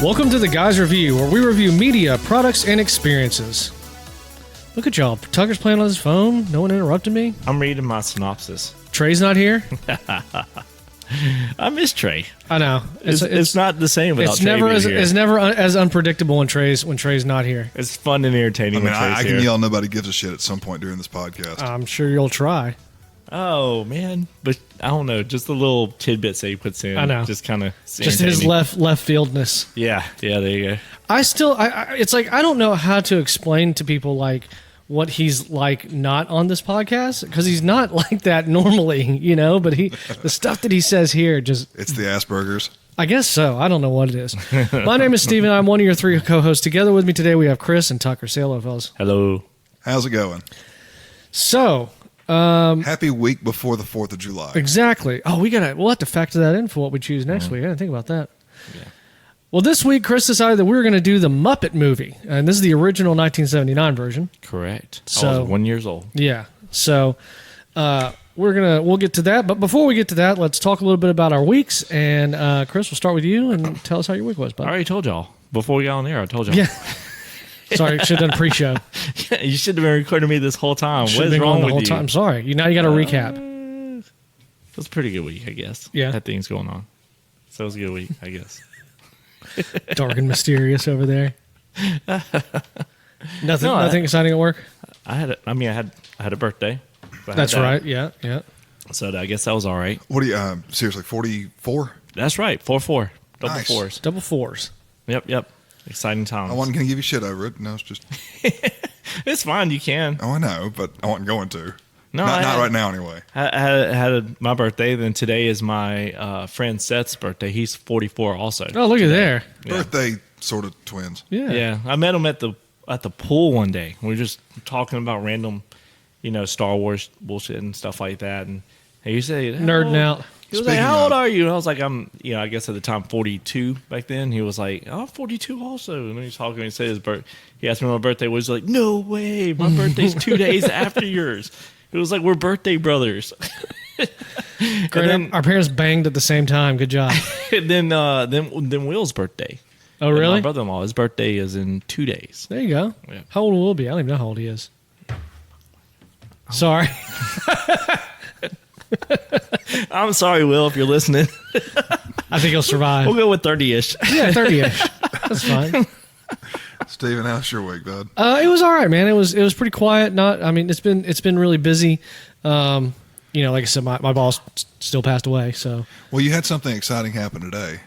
Welcome to The Guys Review, where we review media, products, and experiences. Look at y'all. Tucker's playing on his phone. No one interrupted me. I'm reading my synopsis. Trey's not here. I miss Trey. I know. It's not the same without Trey being here. It's never as unpredictable when Trey's not here. It's fun and entertaining when Trey's here. I can yell nobody gives a shit at some point during this podcast. I'm sure you'll try. Oh, man. But I don't know. Just the little tidbits that he puts in. I know. Just kind of just his left fieldness. Yeah, there you go. It's like I don't know how to explain to people like what he's like not on this podcast, because he's not like that normally, you know, but the stuff that he says here just... It's the Asperger's. I guess so. I don't know what it is. My name is Steven. I'm one of your three co-hosts. Together with me today, we have Chris and Tucker. Say hello, fellas. Hello. How's it going? So... happy week before the 4th of July. Exactly. Oh, we'll have to factor that in for what we choose next week. I didn't think about that. Yeah. Well, this week, Chris decided that we were going to do the Muppet Movie, and this is the original 1979 version. Correct. So, I was 1 year old. Yeah. So we'll get to that. But before we get to that, let's talk a little bit about our weeks. And Chris, we'll start with you and tell us how your week was, bud. I already told y'all. Before we got on the air, I told y'all. Yeah. Sorry, should have done pre-show. Yeah, you should have been recording me this whole time. What is wrong with you? I'm sorry. Now you got to recap. It was a pretty good week, I guess. Yeah. Had things going on. So it was a good week, I guess. Dark and mysterious over there. Nothing exciting at work? I had a birthday. That's right. Yeah. So I guess that was all right. What do you, seriously, 44? That's right. 4-4. Double Nice. fours. Double fours. Yep. Exciting times. I wasn't going to give you shit over it. No, it's just... It's fine. You can. Oh, I know, but I wasn't going to. No, not right now, anyway. I had my birthday. Then today is my friend Seth's birthday. He's 44 also. Oh, look at there. Yeah. Birthday sort of twins. Yeah. I met him at the pool one day. We were just talking about random, Star Wars bullshit and stuff like that. And he said, nerding out. He was like, how old are you? And I was like, I'm, I guess at the time 42 back then. He was like, I'm 42 also. And then he was talking and he said his birthday. He asked me when my birthday was. Like, no way. My birthday's 2 days after yours. It was like, we're birthday brothers. Great. Then, our parents banged at the same time. Good job. And then Will's birthday. Oh, really? My brother-in-law, his birthday is in 2 days. There you go. Yeah. How old will Will be? I don't even know how old he is. Sorry. I'm sorry, Will, if you're listening. I think he'll survive. We'll go with 30-ish. Yeah, 30-ish. That's fine. Steven, how's your week, bud? It was all right, man. It was pretty quiet. It's been really busy. Like I said, my boss still passed away. So. Well, you had something exciting happen today.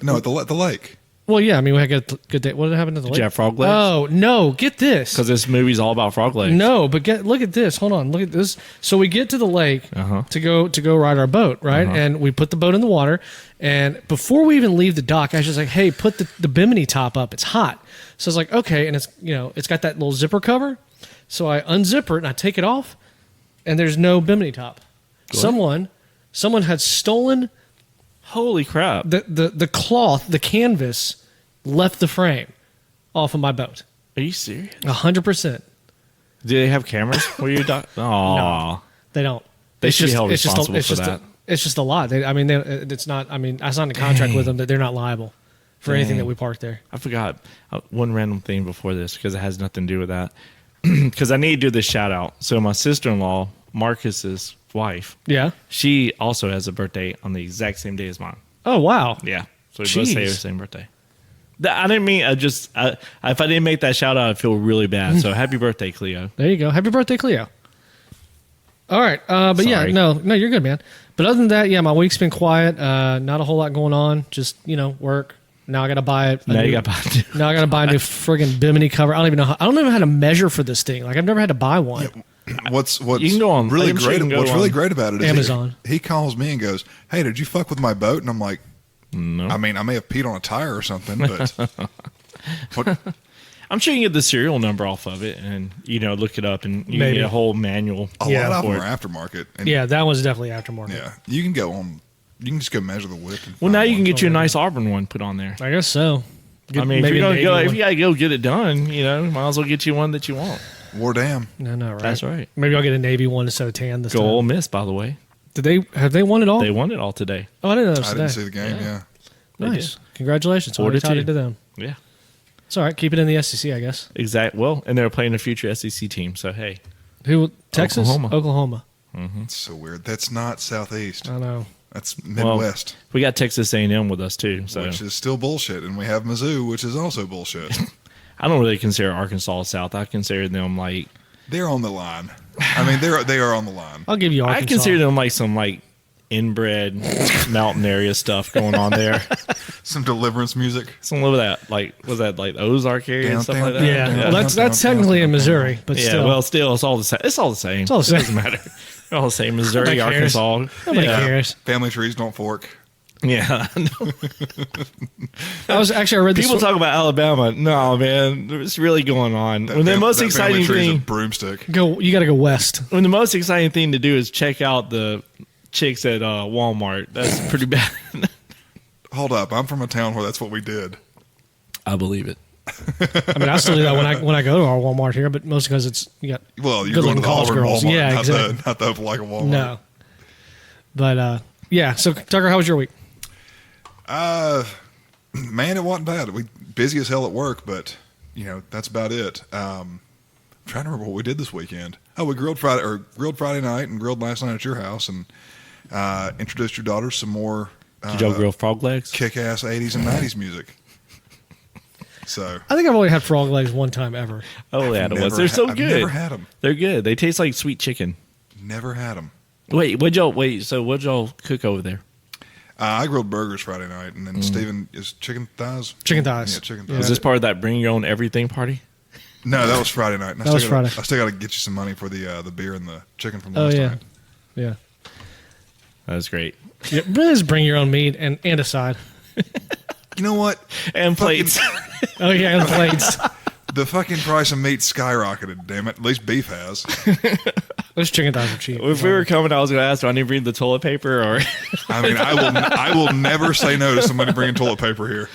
No, at the lake. Well, yeah. We had a good day. What did happen at the lake? Did you have frog legs? Oh no! Get this. Because this movie's all about frog legs. No, but look at this. Hold on. Look at this. So we get to the lake to go ride our boat, right? And we put the boat in the water. And before we even leave the dock, I was just like, "Hey, put the bimini top up. It's hot." So I was like, "Okay." And it's got that little zipper cover. So I unzip it and I take it off, and there's no bimini top. What? Someone had stolen. Holy crap! The cloth, the canvas, left the frame off of my boat. Are you serious? 100%. Do they have cameras where you dock? Oh, no, they don't. They should be held responsible for that. It's just a lot. It's not. I signed a contract with them that they're not liable for anything that we park there. I forgot one random thing before this because it has nothing to do with that. Because I need to do this shout out. So my sister-in-law, Marcus's wife, she also has a birthday on the exact same day as mine. Oh wow! Yeah, so we both say the same birthday. I didn't mean. If I didn't make that shout out, I feel really bad. So happy birthday, Cleo. There you go. Happy birthday, Cleo. All right, but sorry. Yeah, no, you're good, man. But other than that, my week's been quiet. Not a whole lot going on. Just work. Now I got to buy it. Now I got to buy a new friggin' bimini cover. I don't even know how to measure for this thing. Like I've never had to buy one. Yeah. What's you can go on really great? What's really great about it is Amazon. He calls me and goes, "Hey, did you fuck with my boat?" And I'm like, "No." I may have peed on a tire or something, but what? I'm sure you can get the serial number off of it and look it up and you can get a whole manual. A lot of them are aftermarket. And that one's definitely aftermarket. Yeah, you can go on. You can just go measure the width. Well, now you can get you a nice Auburn one put on there. I guess so. If you gotta go get it done, might as well get you one that you want. War damn. No, right. That's right. Maybe I'll get a Navy one instead of tan this time. Go Ole Miss, by the way. Have they won it all? They won it all today. Oh, I didn't know that. I didn't see the game. Yeah. Nice. Congratulations. 4-2 to them. Yeah. It's all right. Keep it in the SEC, I guess. Exactly. Well, and they're playing a future SEC team, so hey. Who? Texas? Oklahoma. It's so weird. That's not Southeast. I know. That's Midwest. Well, we got Texas A&M with us too, so which is still bullshit, and we have Mizzou, which is also bullshit. I don't really consider Arkansas South. I consider them like they're on the line. I mean, they are on the line. I'll give you Arkansas. I consider them like some like inbred mountain area stuff going on there. Some deliverance music. Some of that, like, was that like Ozark area and stuff like that? Yeah, well, that's technically in Missouri, but yeah, still. well, still, it's all the same. It's all the same. It's all the same. It doesn't matter. It's all the same. Missouri, Arkansas. Nobody cares. Family trees don't fork. Yeah. I read this. People talk about Alabama. No, man, it's really going on. When the most exciting thing, broomstick. You got to go west. When the most exciting thing to do is check out the chicks at Walmart. That's pretty bad. Hold up, I'm from a town where that's what we did. I believe it. I mean, I still do that when I go to our Walmart here, but mostly because it's you're going to the college Auburn girls. Walmart, Yeah, not exactly. the Opelika Walmart. No, but yeah. So Tucker, how was your week? Man, it wasn't bad. We busy as hell at work, but that's about it. I'm trying to remember what we did this weekend. Oh, we grilled Friday night and grilled last night at your house, and introduced your daughter some more. Did y'all grill frog legs? Kick-ass 80s and 90s music. So I think I've only had frog legs one time ever. Oh, yeah, it was. They're so good. I've never had them. They're good. They taste like sweet chicken. Never had them. So what'd y'all cook over there? I grilled burgers Friday night, and then Steven is chicken thighs. Chicken thighs. Yeah, chicken Yeah. thighs. Is this part of that bring your own everything party? No, that was Friday night. And That was Friday. I still got to get you some money for the beer and the chicken from Oh last yeah, night. yeah. That was great. Yeah, just bring your own meat and a side. You know what? And plates. Oh yeah, and plates. The fucking price of meat skyrocketed. Damn it! At least beef has. Those chicken thighs are cheap. If we were coming, I was going to ask, do I need to bring the toilet paper? Or I mean, I will never say no to somebody bringing toilet paper here.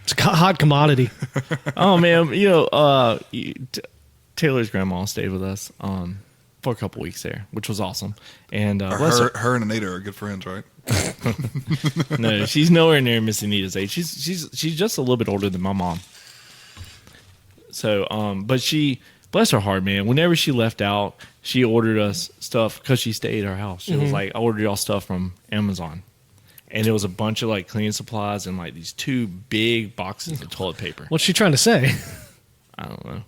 It's a hot commodity. Oh, man. Taylor's grandma stayed with us for a couple weeks there, which was awesome. And her and Anita are good friends, right? No, she's nowhere near Miss Anita's age. She's just a little bit older than my mom. So, but she, bless her heart, man. Whenever she left out, she ordered us stuff because she stayed at our house. She was like, I ordered y'all stuff from Amazon. And it was a bunch of like cleaning supplies and like these 2 big boxes of toilet paper. What's she trying to say? I don't know.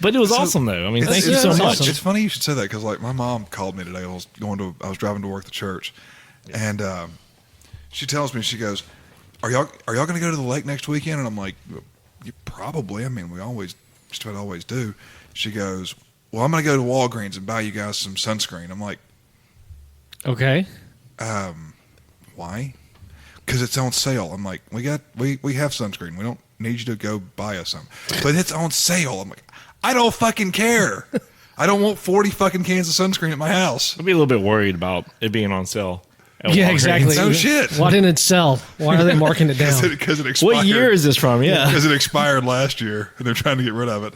But it was awesome though. I mean, thank you so much. awesome. It's funny you should say that because like my mom called me today. I was driving to work at church, and she tells me, she goes, "Are y'all going to go to the lake next weekend?" And I'm like, "Yeah, probably. I mean, we just about always do." She goes, "Well, I'm going to go to Walgreens and buy you guys some sunscreen." I'm like, Okay. "Why?" Because it's on sale. I'm like, we have sunscreen. We don't need you to go buy us some, but it's on sale. I'm like, I don't fucking care. I don't want 40 fucking cans of sunscreen at my house. I'd be a little bit worried about it being on sale. at Yeah, Walgreens. exactly. No shit. Why didn't it sell? Why are they marking it down? Because it expired. What year is this from? Yeah. Because it expired last year, and they're trying to get rid of it.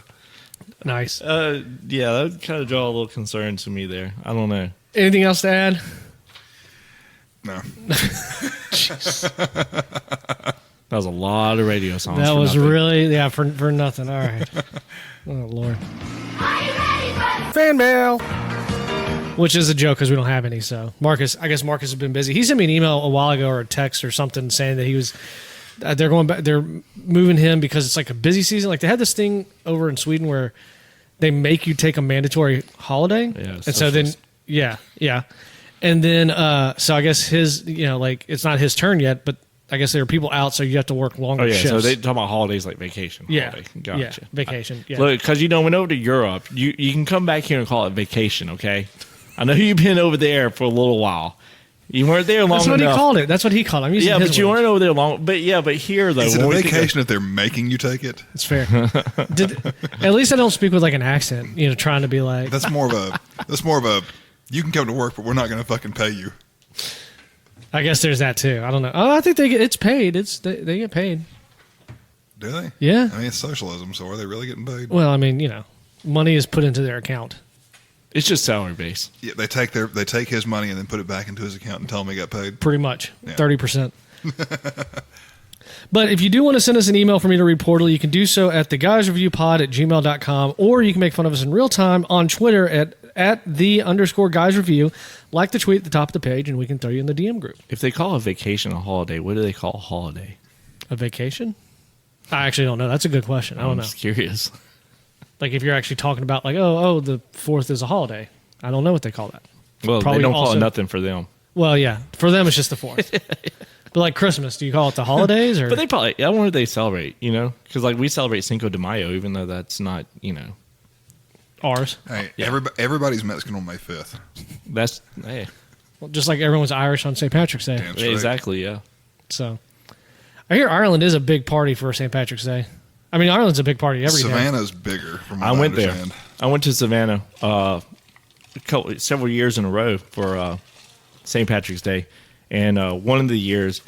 Nice. Yeah, that would kind of draw a little concern to me there. I don't know. Anything else to add? No. That was a lot of radio songs. That for was nothing. really, for nothing. All right. Oh, Lord. Fan mail. Which is a joke because we don't have any. So, I guess Marcus has been busy. He sent me an email a while ago or a text or something saying that he was, they're going back, they're moving him because it's like a busy season. Like they had this thing over in Sweden where they make you take a mandatory holiday. Yeah, and so then, yeah. And then, so I guess his, like it's not his turn yet, but I guess there are people out, so you have to work longer Oh, yeah. shifts. So they talk about holidays like vacation. Yeah. Holiday. Gotcha. Yeah. Vacation. Yeah. Look, because went over to Europe, you can come back here and call it vacation, okay? I know you've been over there for a little while. You weren't there long enough. That's what he called it. That's what he called it. I'm using Yeah, his but you words. weren't over there long. But here though, Is it when a we think of- vacation if they're making you take it? It's fair. At least I don't speak with like an accent, trying to be like. That's more of a. You can come to work, but we're not going to fucking pay you. I guess there's that too. I don't know. Oh, I think it's paid. They get paid. Do they? Yeah. I mean, it's socialism, so are they really getting paid? Well, I mean, money is put into their account. It's just salary based. Yeah, they take his money and then put it back into his account and tell him he got paid. Pretty much, Yeah. 30%. But if you do want to send us an email for me to read Portal, you can do so at theguysreviewpod@gmail.com, or you can make fun of us in real time on Twitter at @the_guysreview. Like the tweet at the top of the page, and we can throw you in the DM group. If they call a vacation a holiday, what do they call a holiday? A vacation? I actually don't know. That's a good question. I don't I'm know. just curious. Like if you're actually talking about like, oh, the 4th is a holiday. I don't know what they call that. Well, Probably they don't call also- it nothing for them. Well, yeah. For them, it's just the 4th. But like Christmas, do you call it the holidays? Or? But they probably, I wonder if they celebrate, Because like we celebrate Cinco de Mayo, even though that's not, Ours. Hey, Yeah. everybody's Mexican on May 5th. that's, hey, Well, just like everyone's Irish on St. Patrick's Day. Damn straight. exactly, yeah. So I hear Ireland is a big party for St. Patrick's Day. I mean, Ireland's a big party every day. Savannah's bigger, from what I went there. understand. I went to Savannah several years in a row for St. Patrick's Day. And one of the years,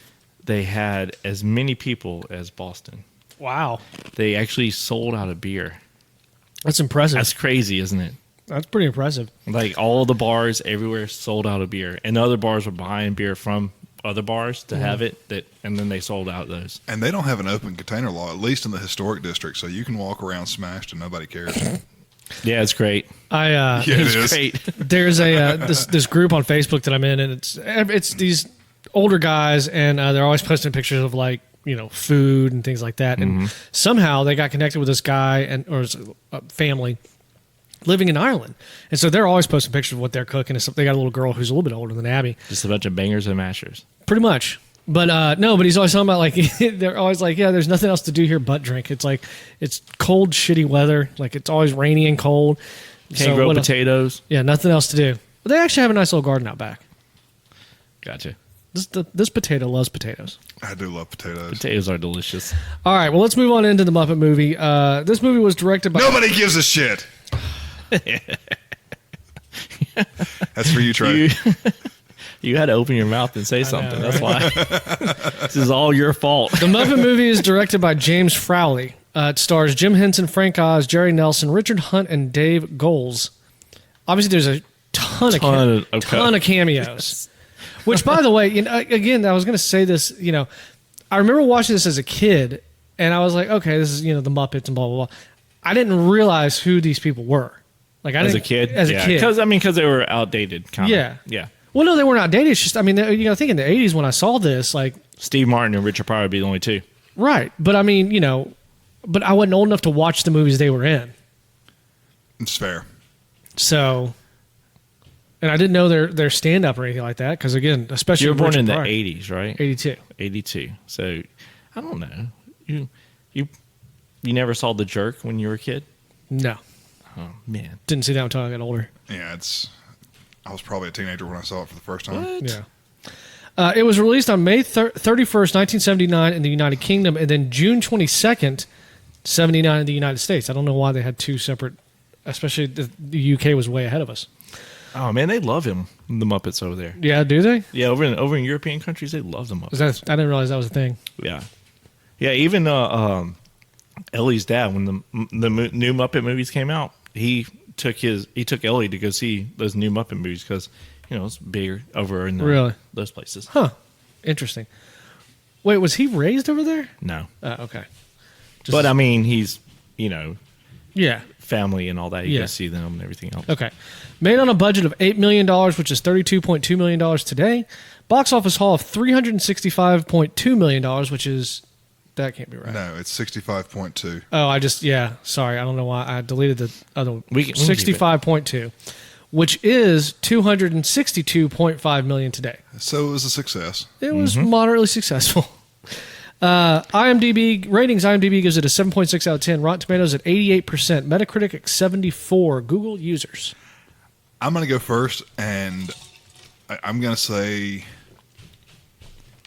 they had as many people as Boston. Wow. They actually sold out of beer. That's impressive. That's crazy, isn't it? That's pretty impressive. Like all the bars everywhere sold out of beer, and other bars were buying beer from other bars to have it. And then they sold out those. And they don't have an open container law, at least in the historic district, so you can walk around smashed and nobody cares. Yeah, it's great. Yeah, it It's is. great. There's a this group on Facebook that I'm in, and it's these older guys, and they're always posting pictures of like food and things like that. And somehow they got connected with this guy or his family living in Ireland, and so they're always posting pictures of what they're cooking. And stuff. They got a little girl who's a little bit older than Abby, Just a bunch of bangers and mashers. pretty much. But no, but he's always talking about like they're always like, yeah, there's nothing else to do here but drink. It's like it's cold, shitty weather. Like it's always rainy and cold. Can't grow what else? potatoes. Yeah, nothing else to do. But they actually have a nice little garden out back. Gotcha. This potato loves potatoes. I do love potatoes. Potatoes are delicious. All right, well, let's move on into the Muppet Movie. This movie was directed by... Nobody gives a shit. That's for you, Trey. You had to open your mouth and say something. That's why. This is all your fault. The Muppet Movie is directed by James Frowley. It stars Jim Henson, Frank Oz, Jerry Nelson, Richard Hunt, and Dave Goelz. Obviously, there's a ton of cameos. Which, by the way, again, I was going to say this. I remember watching this as a kid, and I was like, okay, this is the Muppets and blah blah blah. I didn't realize who these people were. Like As a kid? As a kid. Because they were outdated, kind of. Yeah. Yeah. Well, no, they weren't outdated. It's just, I mean, I think in the 80s when I saw this, like... Steve Martin and Richard Pryor would be the only two. Right. But I mean, but I wasn't old enough to watch the movies they were in. It's fair. So... And I didn't know their stand-up or anything like that, because again, especially... You were born Richard in the Pryor. 80s, right? 82. 82. So, I don't know. You never saw The Jerk when you were a kid? No. Oh, man. Didn't see that until I got older. Yeah, I was probably a teenager when I saw it for the first time. What? Yeah. It was released on May 31st, 1979 in the United Kingdom, and then June 22nd, 79 in the United States. I don't know why they had two separate... Especially the UK was way ahead of us. Oh, man, they love him, the Muppets over there. Yeah, do they? Yeah, over in European countries, they love the Muppets. I didn't realize that was a thing. Yeah. Yeah, even Ellie's dad, when the new Muppet movies came out, he took Ellie to go see those new Muppet movies because, it's bigger over in Really? those places. Huh. Interesting. Wait, was he raised over there? No. Okay. But, I mean, he's, Yeah. family and all that. You Yeah. go see them and everything else. Okay. Made on a budget of $8 million, which is $32.2 million today. Box office haul of $365.2 million, which is... That can't be right. No, it's 65.2. Oh, sorry. I don't know why. I deleted the other one. We can keep it. 65.2, which is $262.5 million today. So it was a success. It was moderately successful. IMDb ratings. IMDb gives it a 7.6 out of 10. Rotten Tomatoes at 88%. Metacritic at 74. Google users. I'm going to go first, and I'm going to say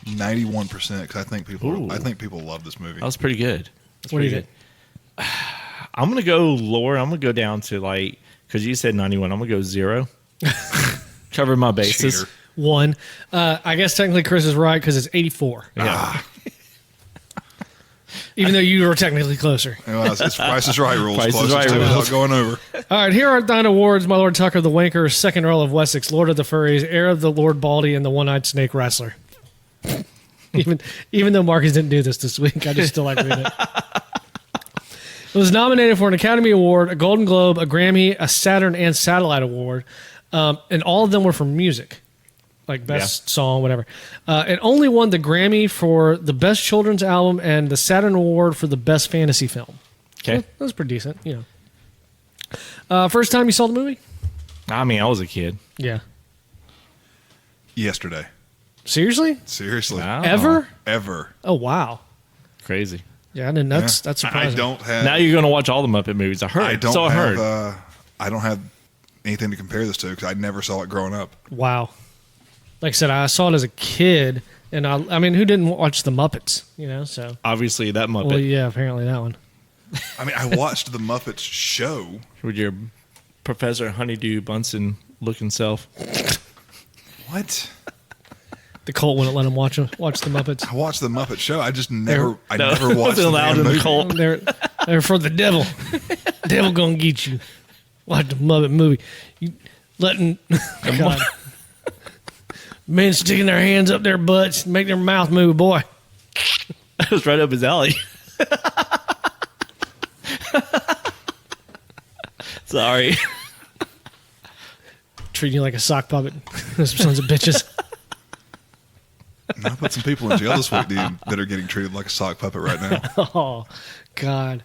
91% because I think people love this movie. That was pretty good. What do you think? I'm going to go lower. I'm going to go down to because you said 91. I'm going to go 0. Cover my bases. Cheater. 1. I guess technically Chris is right because it's 84. Yeah. Even though you were technically closer. Well, it's Price is Right rules. Price is Closest Right to rules. without going over. All right, here are 9 awards. My Lord Tucker, the Wanker, 2nd Earl of Wessex, Lord of the Furries, Heir of the Lord Baldy, and the One-Eyed Snake Wrestler. Even though Marcus didn't do this week, I just still like reading it. It was nominated for an Academy Award, a Golden Globe, a Grammy, a Saturn, and Satellite Award, and all of them were for music, like best song, whatever. It only won the Grammy for the best children's album and the Saturn Award for the best fantasy film. Okay, so that was pretty decent, you know. First time you saw the movie? I mean, I was a kid. Yeah. Yesterday. Seriously? Seriously. Wow. Ever. Oh wow. Crazy. Yeah, I didn't. That's surprising. I don't have. Now you're going to watch all the Muppet movies. I heard. I don't so I have. heard. I don't have anything to compare this to because I never saw it growing up. Wow. Like I said, I saw it as a kid, and I mean, who didn't watch the Muppets? You know, so Obviously, that Muppet well, yeah, apparently that one. I mean, I watched the Muppets show. with your Professor Honeydew Bunsen looking self. What? The cult wouldn't let him watch the Muppets. I watched the Muppet show. I just never. I No, never watched wasn't the allowed damn in the movie. cult. They're for the devil. Devil gonna get you. Watch the Muppet movie. You letting God. Men sticking their hands up their butts, make their mouth move, boy. That was right up his alley. Sorry. Treating you like a sock puppet. Those sons of bitches. I put some people in jail this week, dude, that are getting treated like a sock puppet right now. Oh, God.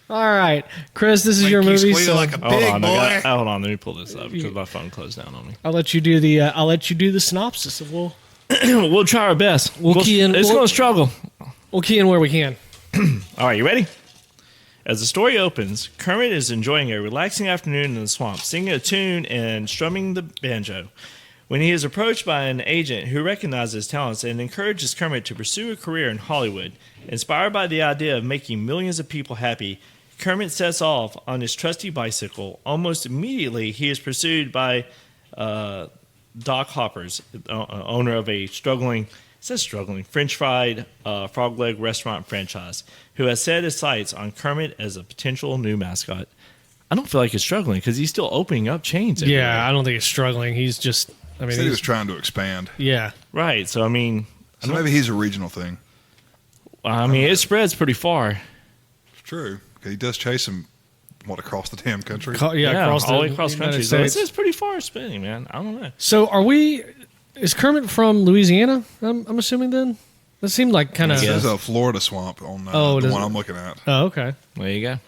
All right, Chris, this is your Make you movie. squeal So like a Hold big on, boy. hold on. Let me pull this up because my phone closed down on me. I'll let you do the synopsis, and We'll try our best. We'll key in- It's we'll- going to struggle. we'll key in where we can. All right, you ready? As the story opens, Kermit is enjoying a relaxing afternoon in the swamp, singing a tune and strumming the banjo. When he is approached by an agent who recognizes his talents and encourages Kermit to pursue a career in Hollywood, inspired by the idea of making millions of people happy, Kermit sets off on his trusty bicycle. Almost immediately, he is pursued by Doc Hoppers, owner of a struggling French fried frog leg restaurant franchise, who has set his sights on Kermit as a potential new mascot. I don't feel like he's struggling because he's still opening up chains. Everywhere. Yeah, I don't think he's struggling. He's just, I mean, Said he was trying to expand. yeah. Right. So I mean, So maybe he's a regional thing. it spreads pretty far. It's true. 'Cause he does chase him, across the damn country? All all the way across United country. So States. it's pretty far spinning, man. I don't know. So is Kermit from Louisiana? I'm assuming then? That seemed like kind of. This is a Florida swamp on Oh, the does one it? I'm looking at. Oh, okay. There you go.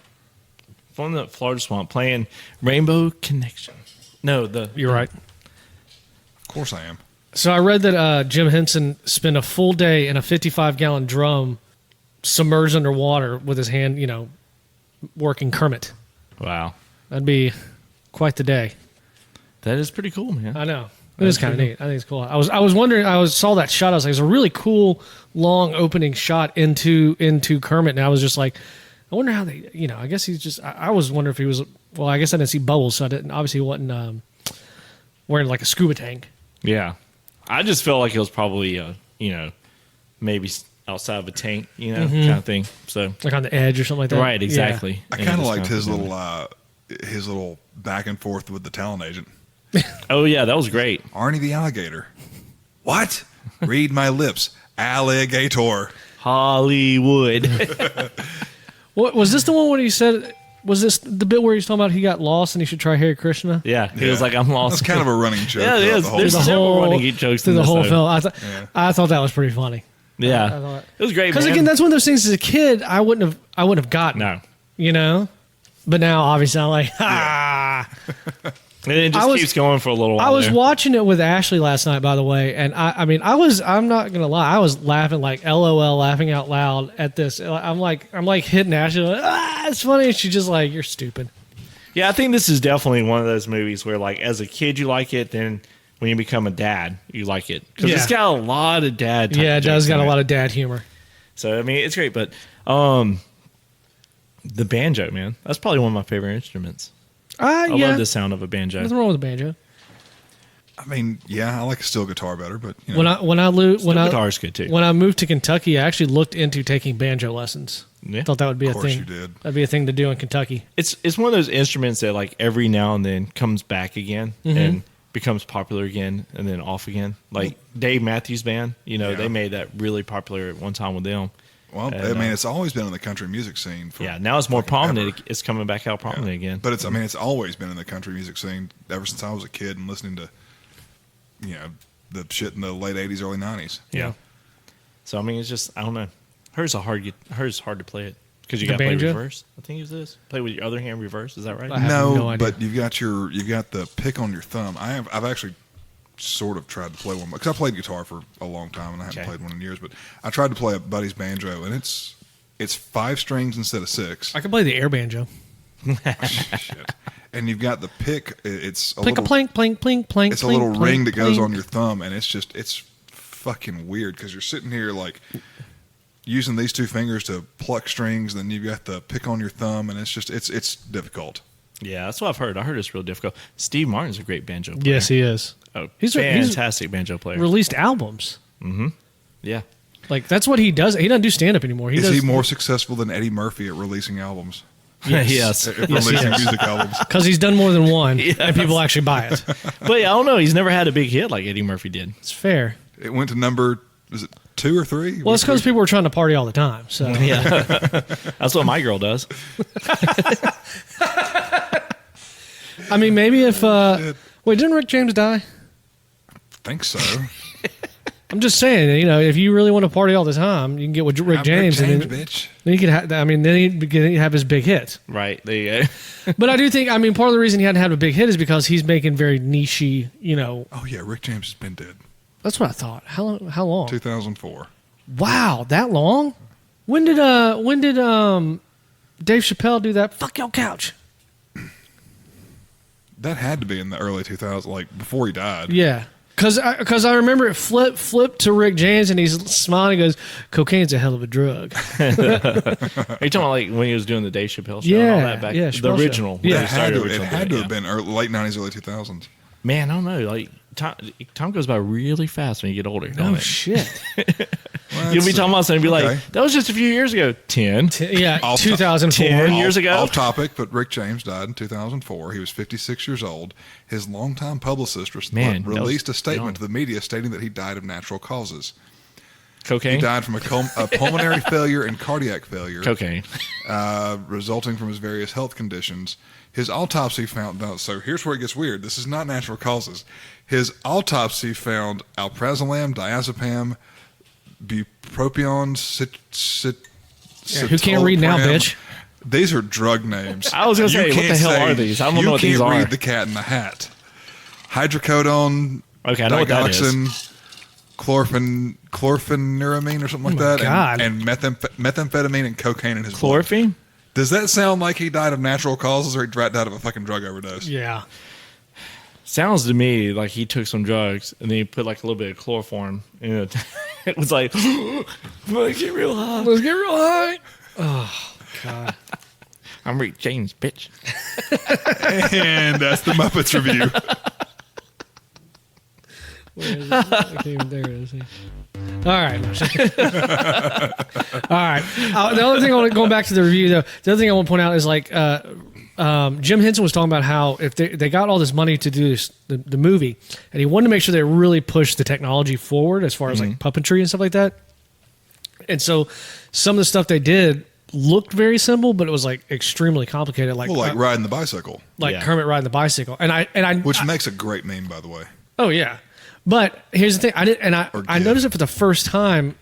From the Florida swamp, playing Rainbow Connection. No, You're right. Of course I am. So I read that Jim Henson spent a full day in a 55-gallon drum submerged underwater with his hand, working Kermit. Wow, That'd be quite the day. that is pretty cool, man. I know. It was kind of neat. I think it's cool. I was wondering. saw that shot. I was like, it's a really cool long opening shot into Kermit, and I was just like, I wonder how they. I guess he's just. I was wondering if he was. Well, I guess I didn't see bubbles, so I didn't. Obviously, he wasn't wearing like a scuba tank. Yeah, I just felt like it was probably, maybe outside of a tank, kind of thing. So Like on the edge or something like that. right, exactly. I And kind of just liked kinda his little back and forth with the talent agent. Oh yeah, that was great. Arnie the alligator. What? Read my lips. Alligator. Hollywood. What was this the one where he said? Was this the bit where he's talking about he got lost and he should try Hare Krishna? Yeah, he was like, I'm lost. That's kind of a running joke. Yeah, it throughout is. the whole There's thing. several running jokes through in the this, whole though. film. I thought that was pretty funny. Yeah, I thought- it was great. Because man. again, that's one of those things as a kid I wouldn't have gotten. No. But now obviously I'm like, ah. And it just keeps going for a little while. I was there. watching it with Ashley last night, by the way, and I'm not gonna lie, I was laughing like LOL, laughing out loud at this. I'm like hitting Ashley, like, it's funny. And she's just like, you're stupid. Yeah, I think this is definitely one of those movies where, like, as a kid you like it, then when you become a dad, you like it because it's got a lot of dad. Yeah, it does got a lot of dad humor. So I mean, it's great, but the banjo, man, that's probably one of my favorite instruments. I love the sound of a banjo. Nothing wrong with a banjo. I mean, yeah, I like a steel guitar better, but Guitar is good too. When I moved to Kentucky, I actually looked into taking banjo lessons. Yeah. Thought that would be a of course thing. you did. That'd be a thing to do in Kentucky. It's one of those instruments that like every now and then comes back again, and becomes popular again and then off again. Like Dave Matthews Band, they made that really popular at one time with them. Well, And, I mean, it's always been in the country music scene. Now it's more prominent. Ever. It's coming back out prominent again. But it's always been in the country music scene ever since I was a kid and listening to, the shit in the late 80s, early 90s. Yeah. So, I mean, it's just, I don't know. Hers is hard to play it because you The got to play banjo? reverse. I think it's this. Play with your other hand reverse. Is that right? I have no idea. But you've got the pick on your thumb. I've actually sort of tried to play one because I played guitar for a long time and I haven't played one in years. But I tried to play a buddy's banjo and it's 5 strings instead of 6. I can play the air banjo. Shit. And you've got the pick. It's a Plink a little plank, plank, plank, plank. it's a little plank, ring that goes plank. on your thumb, and it's fucking weird because you're sitting here like using these 2 fingers to pluck strings, then you've got the pick on your thumb, and it's difficult. Yeah, that's what I've heard. I heard it's real difficult. Steve Martin's a great banjo player. Yes, he is. Oh, He's fantastic banjo player. Released albums. Yeah. Like that's what he does. He doesn't do stand up anymore. Is he more successful than Eddie Murphy at releasing albums? Yes. At releasing music albums? Because he's done more than one, and people actually buy it. But yeah, I don't know. He's never had a big hit like Eddie Murphy did. It's fair. It went to number, was it 2 or 3? Well, it's because people were trying to party all the time. So Yeah. That's what my girl does. I mean, maybe if wait, didn't Rick James die? I think so. I'm just saying, if you really want to party all the time, you can get with Rick James, and then, bitch. then you could. Then he'd have his big hit. Right. There you go. But I do think, part of the reason he hadn't had a big hit is because he's making very nichey. Oh yeah, Rick James has been dead. That's what I thought. How long? 2004. Wow, that long? When did Dave Chappelle do that? Fuck your couch. That had to be in the early 2000s, like before he died. Yeah. Because I remember it flipped to Rick James and he's smiling and goes, cocaine's a hell of a drug. Are you talking about like when he was doing the Dave Chappelle show Yeah, and all that back? yeah, The Chappelle original. show. Yeah. It had to have been late 90s, early 2000s. Man, I don't know. Like time goes by really fast when you get older. Oh, shit. You'll be talking about something and be okay. like, that was just a few years ago. 10. Yeah, Off 2004. 10 years ago. Off topic, but Rick James died in 2004. He was 56 years old. His longtime publicist released a statement to the media stating that he died of natural causes. Cocaine? He died from a pulmonary failure and cardiac failure. Cocaine. Resulting from his various health conditions. His autopsy found... No, so here's where it gets weird. This is not natural causes. His autopsy found alprazolam, diazepam, bupropion, who can't read now, bitch? These are drug names. I was going to say, what the hell are these? I don't know what these are. You can't read the cat in the hat. Hydrocodone, Okay, I know what that is. digoxin, chlorpheniramine or something like that, God. and methamphetamine and cocaine in his blood. Chlorophene? Does that sound like he died of natural causes or he died of a fucking drug overdose? Yeah. Sounds to me like he took some drugs and then he put like a little bit of chloroform in it. It was like, let's get real high. Let's get real high. Oh, God. I'm Rick James, bitch. And that's the Muppets review. Where is it? I can't even, there it is. All right. All right. The other thing, going back to the review, though, the other thing I want to point out is like Jim Henson was talking about how if they got all this money to do the movie, and he wanted to make sure they really pushed the technology forward as far as like puppetry and stuff like that. And so some of the stuff they did looked very simple, but it was like extremely complicated. Like Riding the bicycle. Like Kermit riding the bicycle. Which makes a great meme, by the way. Oh yeah. But here's the thing, I noticed it for the first time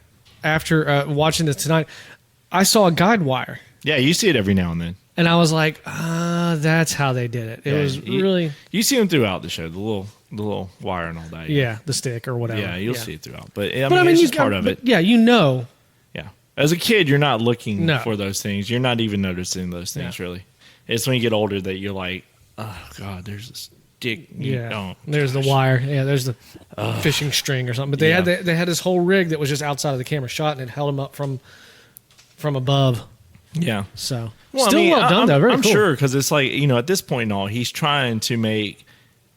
after watching this tonight. I saw a guide wire. Yeah, you see it every now and then. And I was like, that's how they did it. It was really... You see them throughout the show, the little wire and all that. Yeah, the stick or whatever. Yeah, you'll see it throughout. But I mean, it's just part of it. Yeah, you know. Yeah. As a kid, you're not looking for those things. You're not even noticing those things, really. It's when you get older that you're like, oh, God, there's this stick. There's the wire. Yeah, there's the fishing string or something. But they had this whole rig that was just outside of the camera shot, and it held them up from above. Yeah. So, well done, though. Very cool. I'm sure, because it's like, at this point and all, he's trying to make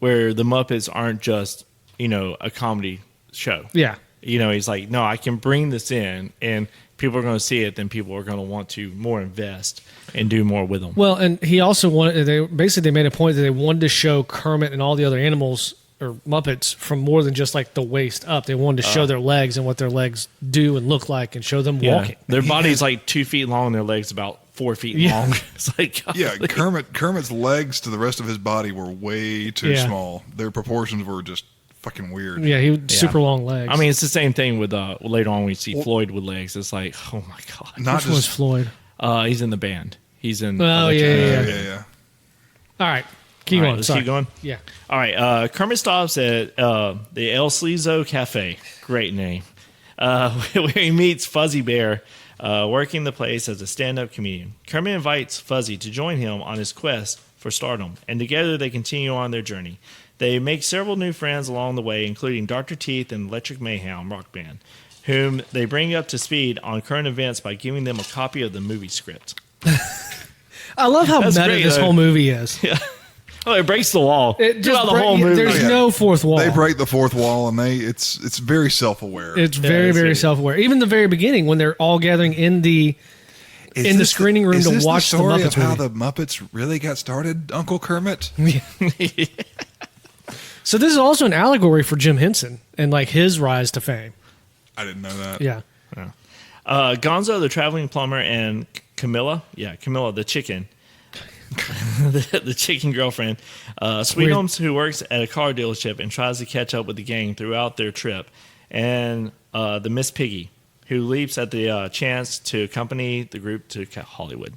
where the Muppets aren't just, a comedy show. Yeah. He's like, no, I can bring this in, and people are going to see it, then people are going to want to more invest and do more with them. Well, and he also wanted, they made a point that they wanted to show Kermit and all the other animals or Muppets from more than just like the waist up. They wanted to show their legs and what their legs do and look like, and show them walking. Their body's like 2 feet long, and their legs about 4 feet long. It's like Kermit's legs to the rest of his body were way too small. Their proportions were just fucking weird. Yeah, he had super long legs. I mean, it's the same thing with later on when we see Floyd with legs. It's like, oh my god. Which one was Floyd? He's in the band. He's in. Oh yeah. All right, keep going. Let's keep going. Yeah. All right. Kermit stops at the El Slizo Cafe. Great name. Where he meets Fuzzy Bear, working the place as a stand-up comedian. Kermit invites Fuzzy to join him on his quest for stardom, and together they continue on their journey. They make several new friends along the way, including Dr. Teeth and Electric Mayhem rock band, whom they bring up to speed on current events by giving them a copy of the movie script. I love how meta this whole movie is. Yeah. Oh, it breaks the wall. It just the whole movie. There's no fourth wall. They break the fourth wall, and it's very self-aware. It's very self-aware. Even the very beginning, when they're all gathering in the screening room to watch the Muppets movie. How the Muppets really got started, Uncle Kermit? So this is also an allegory for Jim Henson and like his rise to fame. I didn't know that. Yeah. Gonzo, the traveling plumber, and Camilla, the chicken, the chicken girlfriend, Sweetums, who works at a car dealership and tries to catch up with the gang throughout their trip, and the Miss Piggy, who leaps at the chance to accompany the group to Hollywood.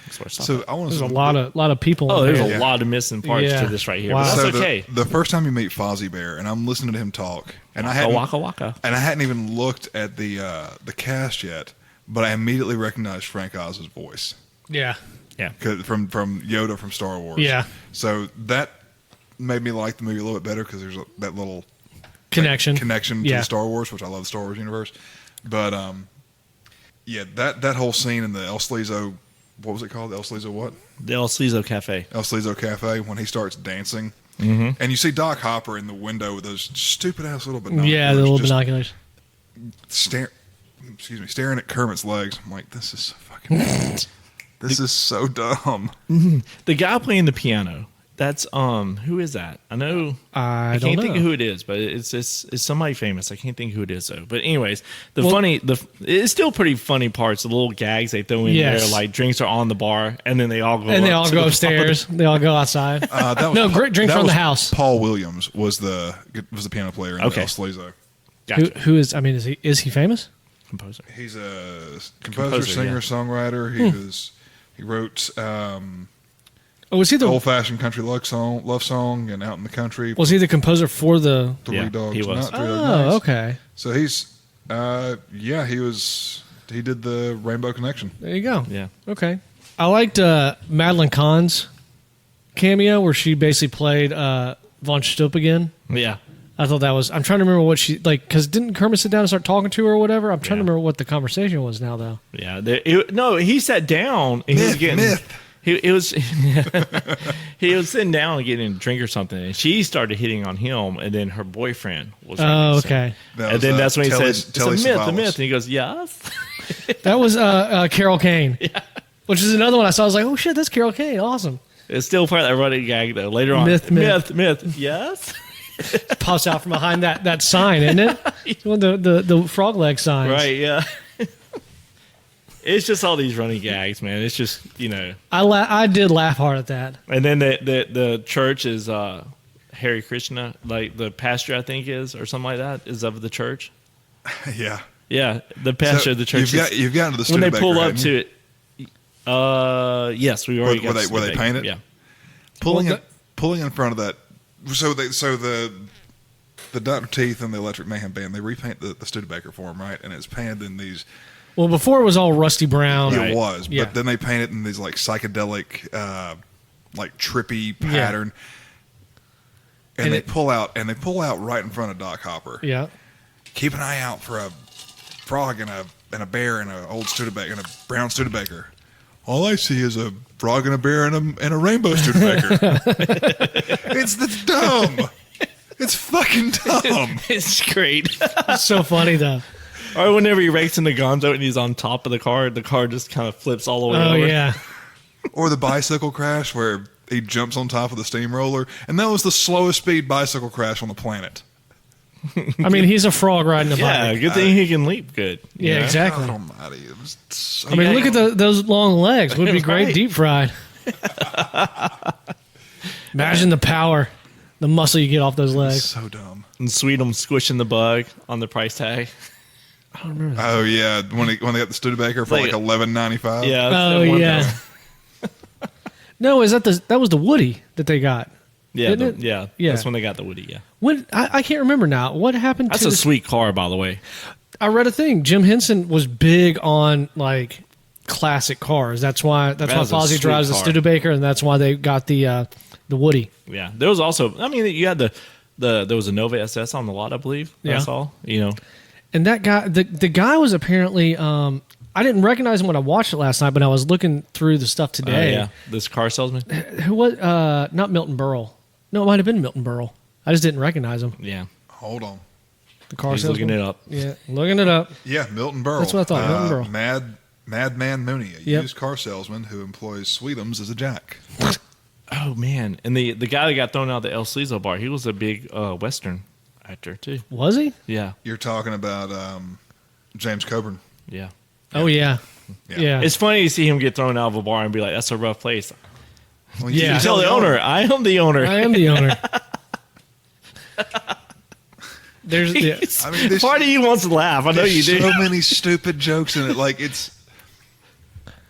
So I want to. There's a lot of people. Oh, there's a lot of missing parts to this right here. Wow. But that's okay. The first time you meet Fozzie Bear, and I'm listening to him talk, and I hadn't even looked at the cast yet, but I immediately recognized Frank Oz's voice. Yeah. From Yoda from Star Wars. Yeah. So that made me like the movie a little bit better because there's that little connection to the Star Wars, which I love the Star Wars universe. But that whole scene in the El Slizo. What was it called? El Slizo what? The El Slizo Cafe. El Slizo Cafe, when he starts dancing. Mm-hmm. And you see Doc Hopper in the window with those stupid-ass little binoculars. Yeah, the little binoculars. Staring at Kermit's legs. I'm like, this is so fucking this is so dumb. The guy playing the piano, that's, who is that? I know. I can't think of who it is, but it's somebody famous. I can't think who it is, though. But anyways, it's still pretty funny parts, the little gags they throw in there, like drinks are on the bar, and then they all go upstairs. They all go outside. Drinks from the house. Paul Williams was the piano player in El Slizo. Gotcha. Who is, I mean, is he famous? Composer. He's a composer, singer, songwriter. He wrote was he the old-fashioned country love song and Out in the Country? Was he the composer for the Three Dogs? He was. Okay. So he's he did the Rainbow Connection. There you go. Yeah. Okay. I liked Madeline Kahn's cameo where she basically played Von Stupp again. Yeah. I thought that was. I'm trying to remember what she like because didn't Kermit sit down and start talking to her or whatever? I'm trying to remember what the conversation was now though. Yeah. He sat down. And he was getting. Myth. He was he was sitting down and getting a drink or something, and she started hitting on him, and then her boyfriend was. Oh, okay. And then that's when he said, "It's a myth, a myth," and he goes, "Yes." That was Carol Kane, which is another one I saw. I was like, "Oh shit, that's Carol Kane! Awesome." It's still part of that running gag though. Later on, myth. Yes. Pops out from behind that sign, isn't it? The frog leg sign. Right. Yeah. It's just all these running gags, man. It's just, I did laugh hard at that. And then the church is Hare Krishna, like the pastor I think is, or something like that, is of the church. Yeah. Yeah, the pastor of the church. You've gotten to the when Studebaker, they pull up to it. Yes, we already got where they paint it. Yeah. Pulling in front of that. So the Dr. Teeth and the Electric Mayhem band, they repaint the Studebaker for him, right? And it's painted in these. Well, before it was all rusty brown. It was, but then they paint it in these like psychedelic, like trippy pattern, and they pull out right in front of Doc Hopper. Yeah. Keep an eye out for a frog and a bear and an old Studebaker and a brown Studebaker. All I see is a frog and a bear and a rainbow Studebaker. It's dumb. It's fucking dumb. It's great. It's so funny though. Or whenever he rakes in the Gonzo and he's on top of the car just kind of flips all the way over. Oh, yeah. Or the bicycle crash where he jumps on top of the steamroller, and that was the slowest speed bicycle crash on the planet. I mean, he's a frog riding a Yeah, bike. good thing he can leap good. Yeah, exactly. God almighty. It was so I mean, look at those long legs. Would be great Right. deep fried. Imagine the power, the muscle you get off those legs. so dumb. And Sweet'em squishing the bug on the price tag. I don't remember that. Oh yeah, when they got the Studebaker for like Like- $11.95. Yeah. that's Oh that one yeah. thing. No, is that was the Woody that they got? Yeah, Didn't it? yeah. Yeah. That's when they got the Woody, yeah. When I can't remember now. What happened That's to a this- sweet car, by the way. I read a thing. Jim Henson was big on like classic cars. That's why That was a Fozzie sweet drives the car. Studebaker, and that's why they got the Woody. Yeah. There was also, I mean, you had there was a Nova SS on the lot, I believe. Yeah. That's all. You know, And that guy, the guy was apparently. I didn't recognize him when I watched it last night, but I was looking through the stuff today. yeah. This car salesman. Who was not Milton Berle? No, it might have been Milton Berle. I just didn't recognize him. Yeah. Hold on. The car He's salesman. looking it up. Yeah, looking it up. Yeah, Milton Berle. That's what I thought, Milton Berle. Madman Mooney, a Yep. used car salesman who employs Sweetums as a jack. Oh, man. And the guy that got thrown out of the El Sleazo bar, he was a big Western actor, too. Was he? Yeah. You're talking about James Coburn. Yeah. Oh yeah. Yeah. Yeah. It's funny to see him get thrown out of a bar and be like, that's a rough place. Well, Yeah. You tell the owner, I am the owner. I am the owner. There's yeah. I mean, there's, Part of you wants to laugh. I know you there's do. so many stupid jokes in it. Like it's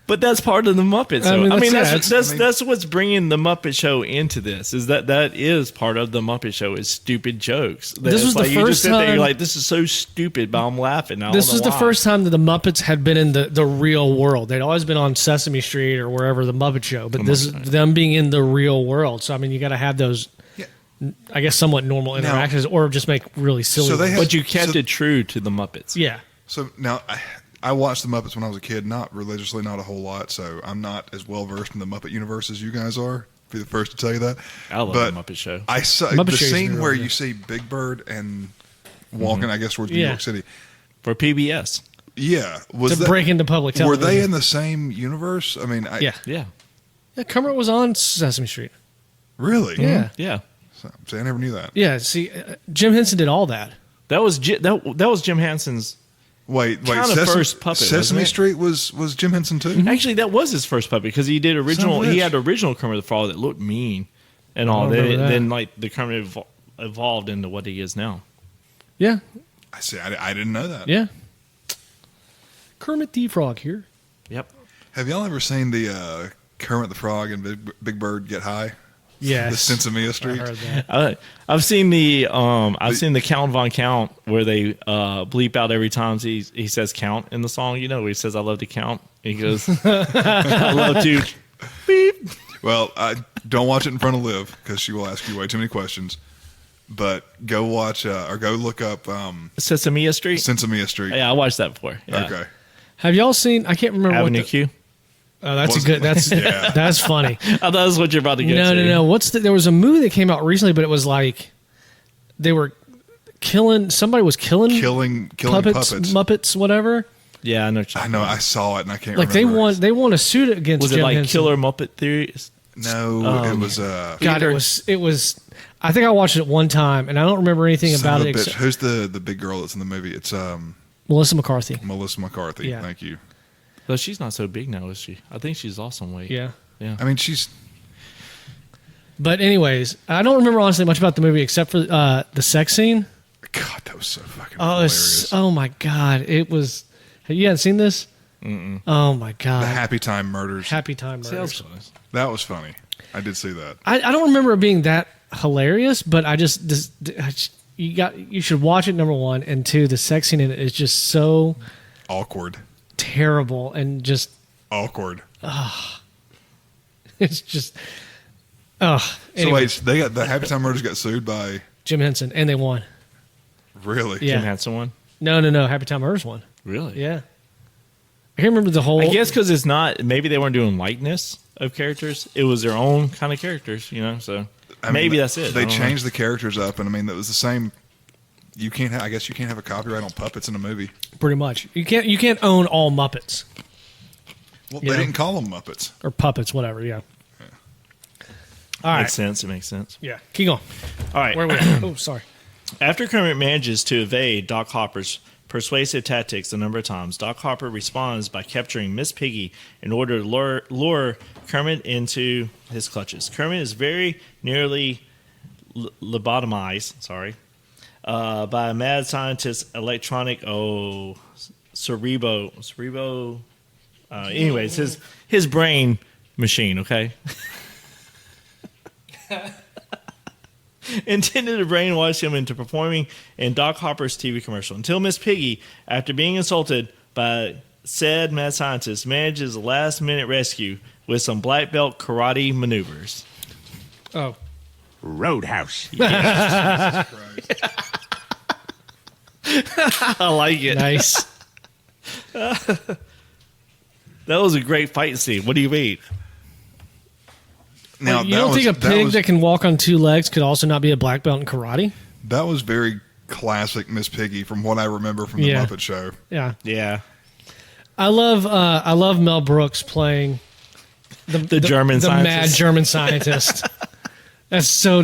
But that's part of the Muppets. I So. mean, That's what's bringing the Muppet Show into this. Is that is part of the Muppet Show is stupid jokes. This It's was the like, you just first sit there, time- you're like, this is so stupid, but I'm laughing. I This don't was know the why. first time that the Muppets had been in the real world. They'd always been on Sesame Street or wherever the Muppet Show, but this is them being in the real world. So I mean, you got to have those, Yeah. I guess, somewhat normal interactions, or just make really silly. So they ones. had- But you kept So- it true to the Muppets. Yeah. so now I watched the Muppets when I was a kid, not religiously, not a whole lot. So I'm not as well versed in the Muppet universe as you guys are. Be the first to tell you that. I love But the Muppet Show. I saw Muppet the Show used to be scene really where good. you see Big Bird and walking, I guess, towards New Yeah. York City. For PBS. Yeah, was To that, break into public Were television. they in the same universe? I mean, Yeah. Yeah. Yeah. Kermit was on Sesame Street. really? Yeah. Yeah. So I never knew that. Yeah. See, Jim Henson did all that. That was that was Jim Henson's. Wait. Kinda first puppet, Sesame wasn't it? Street was Jim Henson too. Mm-hmm. Actually, that was his first puppet because he did original. Son of a He bitch. had original Kermit the Frog that looked mean and all. I remember that. Then like the Kermit evolved into what he is now. Yeah. I see. I didn't know that. Yeah. Kermit the Frog here. Yep. Have y'all ever seen the Kermit the Frog and Big Bird Get High? Yes. The Sensimilla I Street. heard that. I've seen the Count Von Count where they bleep out every time he says count in the song. You know, where he says I love to count. He goes I love to beep. Well, I don't watch it in front of Liv because she will ask you way too many questions. But go watch or go look up Sesame Street. Sensimilla Street. Yeah, I watched that before. Yeah. Okay. Have y'all seen? I can't remember Avenue what. Q. Oh, that's Was- a good. That's Yeah. that's funny. I thought that's what you're about to get No, to. no, no. There was a movie that came out recently, but it was like they were killing. Somebody was killing Killing puppets. Muppets, whatever. Yeah, I know. What you're I know. I saw it and I can't Like remember. they won a suit against. Was Jim it like Henson. Killer Muppet Theory? No, it was God, Theater? it was. I think I watched it one time, and I don't remember anything son about of it a bitch. except Who's the big girl that's in the movie? It's Melissa McCarthy. Melissa McCarthy. Yeah. Thank you. Though she's not so big now, is she? I think she's lost some weight. Yeah. Yeah. I mean, she's But anyways, I don't remember honestly much about the movie except for the sex scene. God. That was so fucking Oh, hilarious. oh my God! It was. You hadn't seen this? Oh my God! The Happy Time Murders. Happy Time See, that was Murders. fun. That was funny. I did see that. I don't remember it being that hilarious, but you should watch it. Number one, and two, the sex scene in it is just so Awkward. terrible and just Awkward. it's just. Oh, So anyway, wait, they got the Happy Time Murders got sued by Jim Henson, and they won. really? Yeah. Jim Henson one? No. Happy Time Murders won. Really? Yeah, I can't remember the whole. I guess because it's not. Maybe they weren't doing likeness of characters. It was their own kind of characters, you know. So I mean, maybe that's it. They I don't know. changed the characters up, and I mean, that was the same. You can't. I guess you can't have a copyright on puppets in a movie. pretty much. You can't own all Muppets Well, Yeah. they didn't call them Muppets. or puppets, whatever. Yeah. All right. Makes sense. It makes sense. Yeah. Keep going. All right. Where are we at? Oh, sorry. After Kermit manages to evade Doc Hopper's persuasive tactics a number of times, Doc Hopper responds by capturing Miss Piggy in order to lure Kermit into his clutches. Kermit is very nearly lobotomized, by a mad scientist's electronic, cerebro. Anyways, his brain machine. Okay. Intended to brainwash him into performing in Doc Hopper's TV commercial until Miss Piggy, after being insulted by said mad scientist, manages a last-minute rescue with some black belt karate maneuvers. Oh. Roadhouse. I like it. Nice. That was a great fight scene. What do you mean? Now, You don't think a pig that can walk on two legs could also not be a black belt in karate? that was very classic Miss Piggy from what I remember from the Yeah. Muppet Show. Yeah. Yeah. I love Mel Brooks playing The German the scientist. mad German scientist. That's so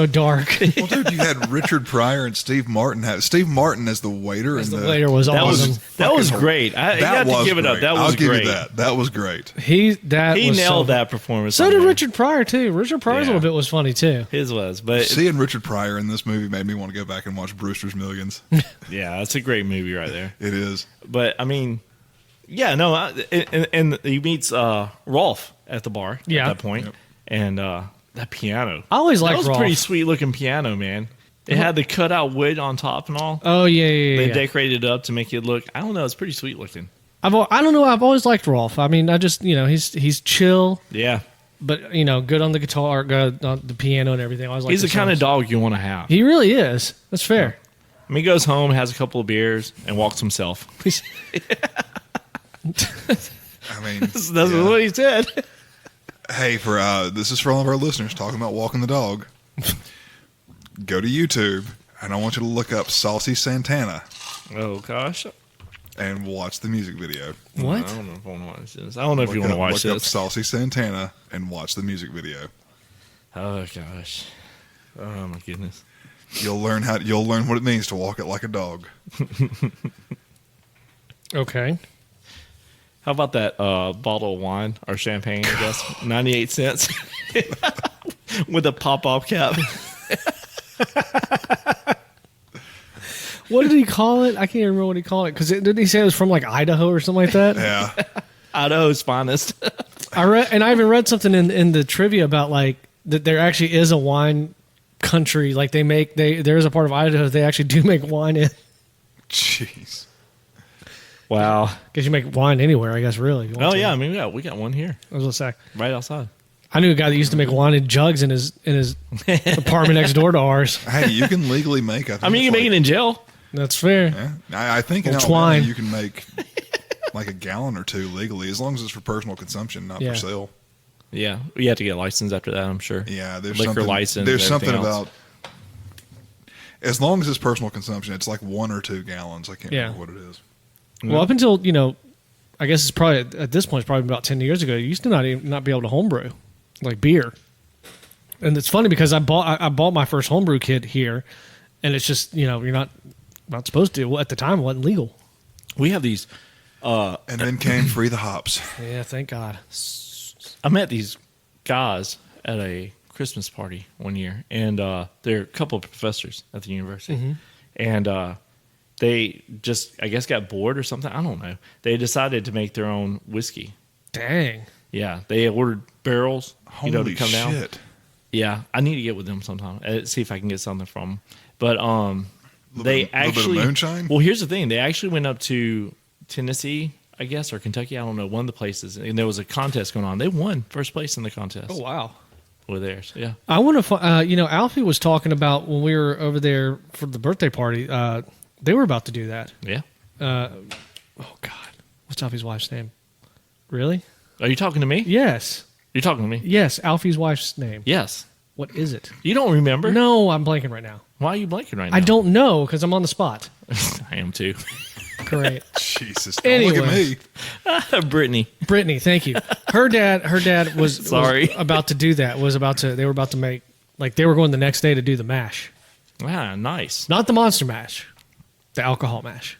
dark. Well, dude, you had Richard Pryor and Steve Martin. Steve Martin as the waiter. The waiter was That awesome. was great. You have to give it up. That was I'll give great. you that. That was great. He He was nailed so, that performance. So on did there. Richard Pryor too. Richard Pryor's Yeah. little bit was funny too. His was, but Seeing Richard Pryor in this movie made me want to go back and watch Brewster's Millions. yeah, that's a great movie right there. It is. But I mean, yeah, no, and he meets Rolf at the bar Yeah. at that point, Yep. and that piano. I always That liked was Rolf. a pretty sweet looking piano, man. It had the cutout wood on top and all. Oh yeah. They decorated it up to make it look. I don't know. It's pretty sweet looking. I don't know. I've always liked Rolf. I mean, I just he's chill, Yeah, but good on the guitar, good on the piano and everything. I always he's the liked kind of songs. dog you want to have. He really is. That's fair. I mean, he goes home, has a couple of beers, and walks himself. I mean, That's yeah. what he said. Hey, this is for all of our listeners talking about walking the dog. Go to YouTube, and I want you to look up Saucy Santana Oh gosh. and watch the music video. What? I don't know if I want to watch this. I don't know if you want to watch look up this. Saucy Santana and watch the music video. Oh gosh. Oh my goodness. You'll learn what it means to walk it like a dog. Okay. How about that bottle of wine or champagne, I guess? 98 cents. With a pop-off cap. What did he call it? I can't remember what he called it because didn't he say it was from like Idaho or something like that? Yeah. Idaho's finest. I even read something in the trivia about like that there actually is a wine country. Like there is a part of Idaho they actually do make wine in. Jeez. Wow. Because you make wine anywhere, I guess. Really. if you want Oh to. yeah, I mean we got one here, I was gonna say. right outside. I knew a guy that used to make wine in jugs in his apartment next door to ours. Hey, you can legally make. I mean, you can make it in jail. That's fair. Yeah, I think in Well, Alabama twine. you can make like a gallon or two legally, as long as it's for personal consumption, not Yeah. for sale. Yeah, you have to get a license after that, I'm sure. Yeah, there's Liquor something, license, There's something everything else. about as long as it's personal consumption, it's like 1 or 2 gallons. I can't Yeah. remember what it is. Well, up until I guess it's probably at this point, it's probably about 10 years ago. You used to not be able to homebrew like beer, and it's funny because I bought my first homebrew kit here, and it's just you're not supposed to. Well, at the time, it wasn't legal. We have these. And then came Free the Hops. Yeah, thank God. I met these guys at a Christmas party one year, and they're a couple of professors at the university, and they just, I guess, got bored or something. I don't know. They decided to make their own whiskey. Dang. Yeah, they ordered barrels, Holy to come down. shit. Yeah, I need to get with them sometime. See if I can get something from them. But Little they bit of actually moonshine? Well, here's the thing: they actually went up to Tennessee, I guess, or Kentucky. I don't know, one of the places, and there was a contest going on. They won first place in the contest. Oh wow. With theirs, yeah. I want to. Alfie was talking about when we were over there for the birthday party. They were about to do that. Yeah. Oh God, what's Alfie's wife's name? Really? Are you talking to me? Yes. You're talking to me? Yes, Alfie's wife's name. Yes. What is it? You don't remember? No, I'm blanking right now. Why are you blanking right now? I don't know because I'm on the spot. I am too. Great. Jesus, don't look at Anyway. me. Brittany. Thank you. Her dad was Sorry. was about to do that. They were about to make, like, they were going the next day to do the mash. Ah, nice. Not the monster mash. The alcohol mash.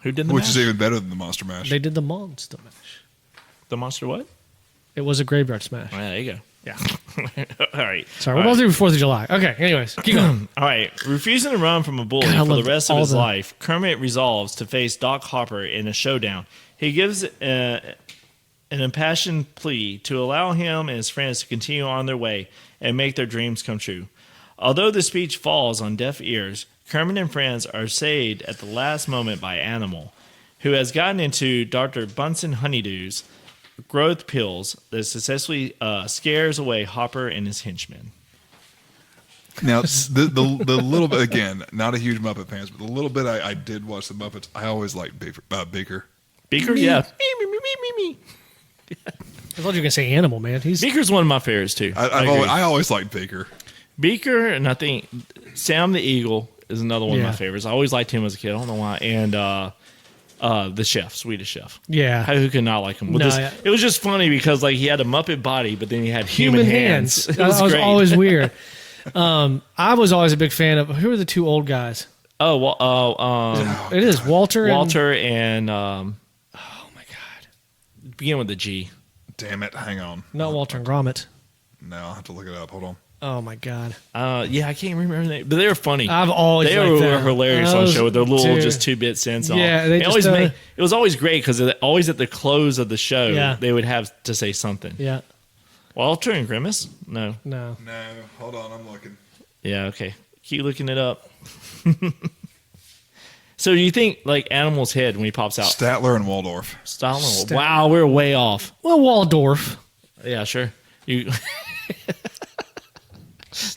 Who did the Which mash? is even better than the Monster Mash. They did the monster mash. The monster what? It was a graveyard smash. Oh, yeah, there you go. Yeah. All right. Sorry, we're about to do 4th of July. Okay, anyways, keep going. All right. Refusing to run from a bully God, I for the love rest of all his the- life, Kermit resolves to face Doc Hopper in a showdown. He gives an impassioned plea to allow him and his friends to continue on their way and make their dreams come true. Although the speech falls on deaf ears, Kermit and friends are saved at the last moment by Animal, who has gotten into Dr. Bunsen Honeydew's growth pills that successfully scares away Hopper and his henchmen. Now, the little bit, again, not a huge Muppet fan, but the little bit I did watch the Muppets, I always liked Beaker. Beaker? Yeah. Me. I thought you were going to say animal, man. Beaker's one of my favorites, too. I always liked Beaker. Beaker, and I think Sam the Eagle is another one of Yeah. my favorites. I always liked him as a kid. I don't know why. And the chef, Swedish chef. Yeah. Who could not like him? Well, No, this- yeah. It was just funny because like he had a Muppet body, but then he had human hands. It That was great. always weird. I was always a big fan of, who are the two old guys? Oh, well, It is Walter. Walter and oh my God. begin with the G. Damn it, hang on. Not Walter and Gromit. No, I'll have to look it up. Hold on. Oh my God. Yeah, I can't remember their name, but they were funny. I've always They liked were them. hilarious on the Those show with their little two. just 2-bit sense on. Yeah, they just, always it was always great because always at the close of the show Yeah. they would have to say something. Yeah. Walter and Grimace? No. No. No, hold on, I'm looking. Yeah, okay. Keep looking it up. So do you think like Animal's head when he pops out? Statler and Waldorf. Stalin. Wow, we're way off. Well, Waldorf. Yeah, sure. You.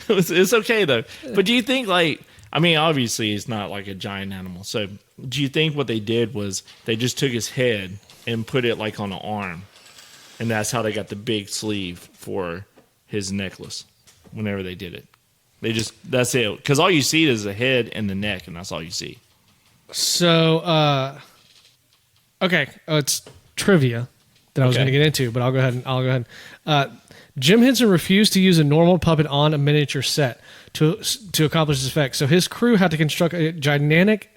It's okay though. But do you think like I mean obviously he's not like a giant animal. So do you think what they did was they just took his head and put it like on an arm, and that's how they got the big sleeve for his necklace? Whenever they did it, that's it. Because all you see is the head and the neck, and that's all you see. So, okay, it's trivia that I was Okay. going to get into, but I'll go ahead. Jim Henson refused to use a normal puppet on a miniature set to accomplish this effect. So his crew had to construct a gigantic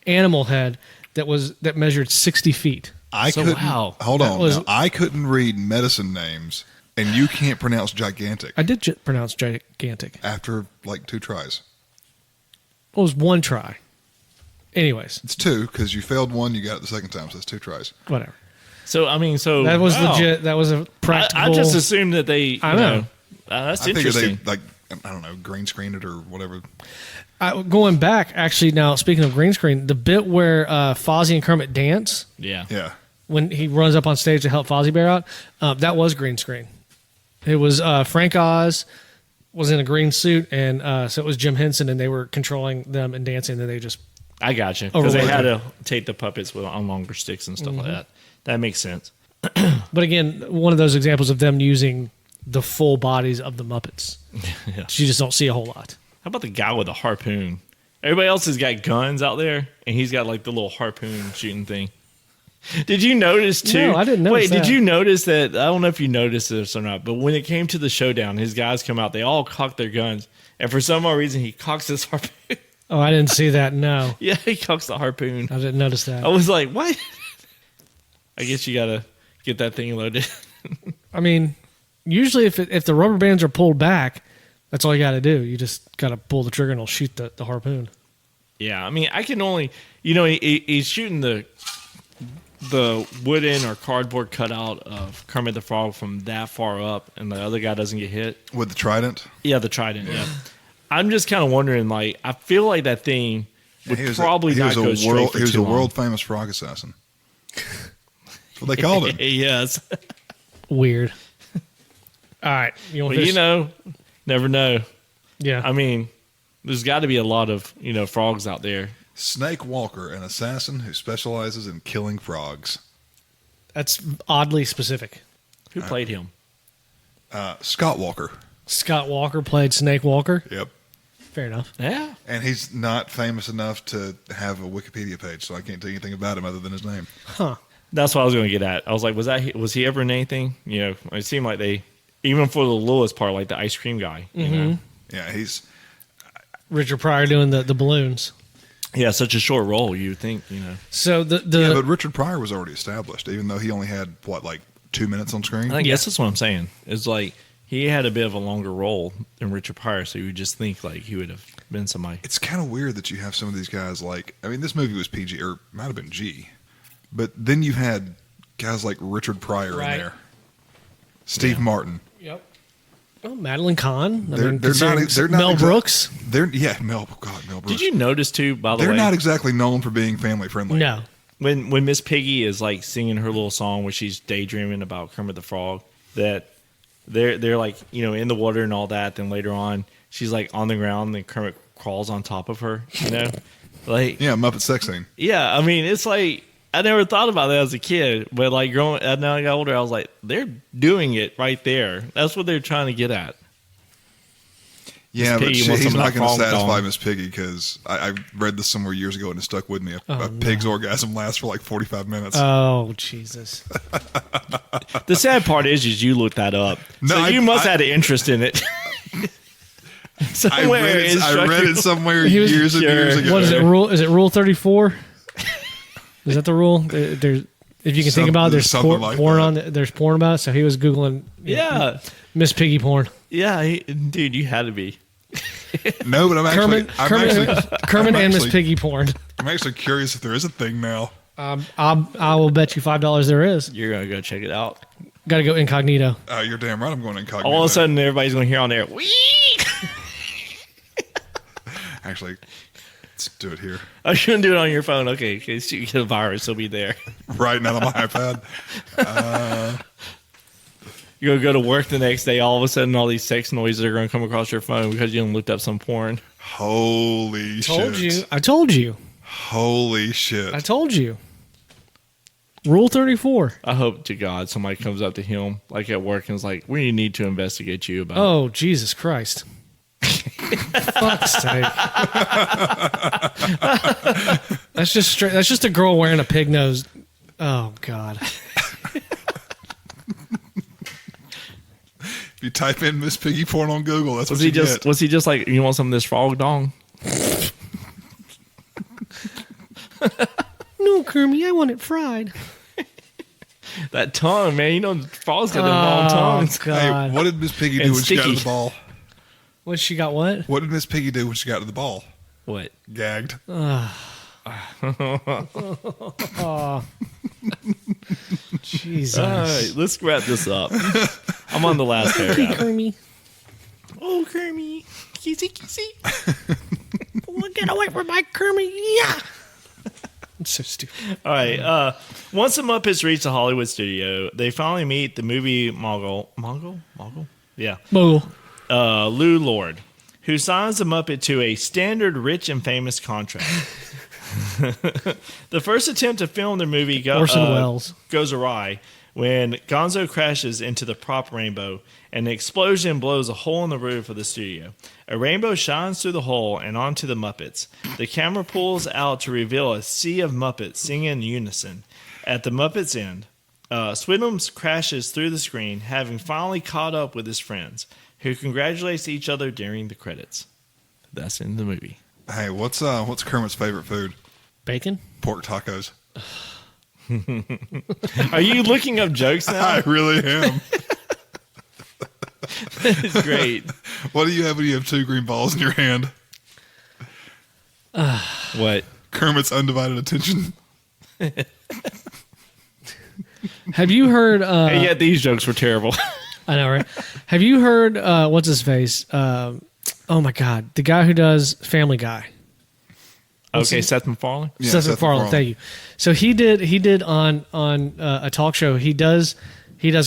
animal head that measured 60 feet. I So, couldn't. wow. Hold on. was- now, I couldn't read medicine names, and you can't pronounce gigantic I did pronounce gigantic. after like 2 tries. It was one try. Anyways, It's 2 because you failed 1, you got it the second time, so it's 2 tries. whatever. So I mean, That was wow. legit. That was a practical. I just assumed that they. I know. That's I think interesting. they I don't know, green screened it or whatever. Going back, actually, now speaking of green screen, the bit where Fozzie and Kermit dance Yeah. Yeah. when he runs up on stage to help Fozzie Bear out, that was green screen. It was Frank Oz was in a green suit, and so it was Jim Henson, and they were controlling them and dancing, and they just I got you because they Overworked had to take the puppets on longer sticks and stuff like that. That makes sense. But again, one of those examples of them using the full bodies of the Muppets. Yeah. You just don't see a whole lot. How about the guy with the harpoon? Everybody else has got guns out there, and he's got like the little harpoon shooting thing. Did you notice too? No, I didn't notice Wait, that. did you notice that? I don't know if you noticed this or not, but when it came to the showdown, his guys come out. They all cocked their guns, and for some odd reason, he cocks his harpoon. Oh, I didn't see that. No, Yeah, he cocks the harpoon. I didn't notice that. I was like, what? I guess you gotta get that thing loaded. I mean, usually if the rubber bands are pulled back, that's all you got to do. You just got to pull the trigger and it'll shoot the harpoon. Yeah, I mean, I can only, he's shooting the wooden or cardboard cutout of Kermit the Frog from that far up, and the other guy doesn't get hit. With the trident. Yeah, the trident. Yeah, I'm just kind of wondering. Like, I feel like that thing would probably not go straight for He was too a long. world famous frog assassin. That's what they called him. Yes, Weird. All right, you want but never know. yeah. I mean, there's got to be a lot of frogs out there. Snake Walker, an assassin who specializes in killing frogs. That's oddly specific. Who played him? Scott Walker. Scott Walker played Snake Walker. Yep. Fair enough. Yeah. And he's not famous enough to have a Wikipedia page, so I can't tell you anything about him other than his name. Huh. That's what I was going to get at. I was like, was he ever in anything? You know, it seemed like they, even for the Lewis part, like the ice cream guy. You know? Yeah, he's Richard Pryor doing the balloons. Yeah, such a short role, you would think, you know. So yeah, but Richard Pryor was already established, even though he only had like 2 minutes on screen. I guess that's what I'm saying. It's like he had a bit of a longer role than Richard Pryor, so you would just think like he would have been somebody. It's kind of weird that you have some of these guys like, I mean, this movie was PG, or might have been G, but then you had guys like Richard Pryor in there, Steve Martin. Yep. Oh, Madeline Kahn. They're not Mel Brooks. Mel Brooks. Did you notice too? By the way, they're not exactly known for being family friendly. No. when Miss Piggy is like singing her little song where she's daydreaming about Kermit the Frog, that they're like, you know, in the water and all that. Then later on, she's like on the ground and Kermit crawls on top of her. You know, like Muppet sex scene. Yeah, I mean, it's like I never thought about that as a kid, but like now I got older, I was like, they're doing it right there. That's what they're trying to get at. Yeah, but Piggy wants he's some of not that going to frog satisfy dong. Miss Piggy because I read this somewhere years ago and it stuck with me. A no. pig's orgasm lasts for like 45 minutes. Oh, Jesus. The sad part is you looked that up, No, so you must have had an interest in it. I read it somewhere He was- years and years ago. What is it? Is it Rule 34? Is that the rule? There's, if you can think about it, there's Something like porn that. on. There's porn about it. So he was googling. Yeah, Miss Piggy porn. yeah, dude, you had to be. No, but Kermit and Miss Piggy porn. I'm actually curious if there is a thing now. I will bet you $5 there is. You're gonna go check it out. Got to go incognito. You're damn right. I'm going incognito. All of a sudden, everybody's gonna hear on there. Wee! Actually, let's do it here. I shouldn't do it on your phone. Okay, in case you get a virus, it'll be there. Right now on my iPad. You're gonna go to work the next day. All of a sudden, all these sex noises are gonna come across your phone because you looked up some porn. Holy shit. I told you. Holy shit. I told you. Rule 34. I hope to God somebody comes up to him like at work and is like, "We need to investigate you about." Oh, Jesus Christ. Fuck's sake. That's just straight. That's just a girl wearing a pig nose. Oh God. If you type in Miss Piggy porn on Google, that's Was what he you just get. was he just like, you want some of this frog dong? No, Kermit, I want it fried. That tongue, man. You know, frogs got them long tongues. God. Hey, what did Miss Piggy do And when she got to sticky. the ball? What, she got what? What did Miss Piggy do when she got to the ball? What? Gagged. Jesus. All right, let's wrap this up. I'm on the last paragraph. Kermit. Oh, Kermit. Kissy, kissy. Get away from my Kermit. Yeah. I'm so stupid. All right. Once the Muppets reach the Hollywood studio, they finally meet the movie mogul. Yeah. Mogul. Lou Lord, who signs the Muppet to a standard rich and famous contract. The first attempt to film the movie Orson Welles. goes awry when Gonzo crashes into the prop rainbow and an explosion blows a hole in the roof of the studio. A rainbow shines through the hole and onto the Muppets. The camera pulls out to reveal a sea of Muppets singing in unison. At the Muppets' end, Swidlums crashes through the screen, having finally caught up with his friends, who congratulates each other during the credits. That's in the movie. Hey, what's Kermit's favorite food? Bacon? Pork tacos. Are you looking up jokes now? I really am. It's great. What do you have when you have 2 green balls in your hand? What? Kermit's undivided attention. Have you heard... And yet these jokes were terrible. I know, right? Have you heard... what's his face? Oh, my God. The guy who does Family Guy. Okay, Seth MacFarlane. Yeah, Seth MacFarlane, thank you. So he did on a talk show. He does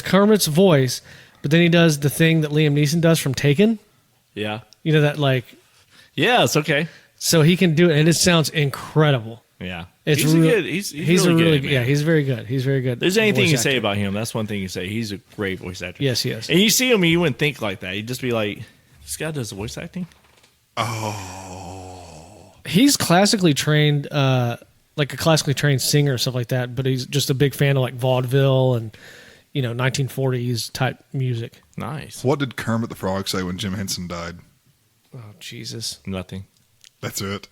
Kermit's voice, but then he does the thing that Liam Neeson does from Taken. Yeah. You know that like. Yeah, it's okay. So he can do it, and it sounds incredible. Yeah, It's he's real- good. He's really good. Man. Yeah, he's very good. He's very good. There's anything voice you say actor. about him, that's one thing you say. He's a great voice actor. Yes, he is. And you see him, and you wouldn't think like that. You'd just be like, this guy does voice acting. Oh. He's classically trained, like a classically trained singer or stuff like that, but he's just a big fan of like vaudeville and, 1940s type music. Nice. What did Kermit the Frog say when Jim Henson died? Oh, Jesus. Nothing. That's it.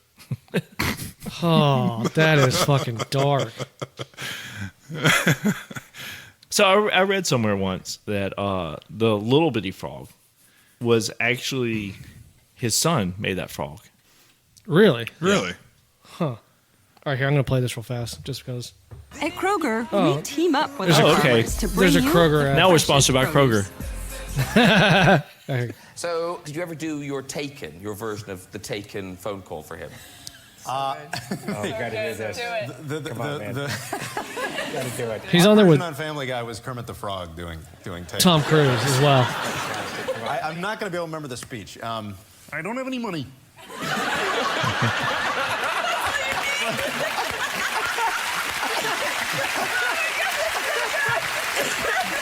Oh, that is fucking dark. So I read somewhere once that the little bitty frog was actually his son made that frog. Really? Really? Huh. All right, here, I'm going to play this real fast just because. At Kroger, we team up with There's our a- okay. farmers to bring There's a you Kroger ad. Now we're sponsored by Kroger. So, did you ever do your version of the Taken phone call for him? Oh, you gotta do this. Come on, man. Gotta do it. He's on there with on Family Guy was Kermit the Frog doing take. Tom Cruise as well. I'm not gonna be able to remember the speech. I don't have any money.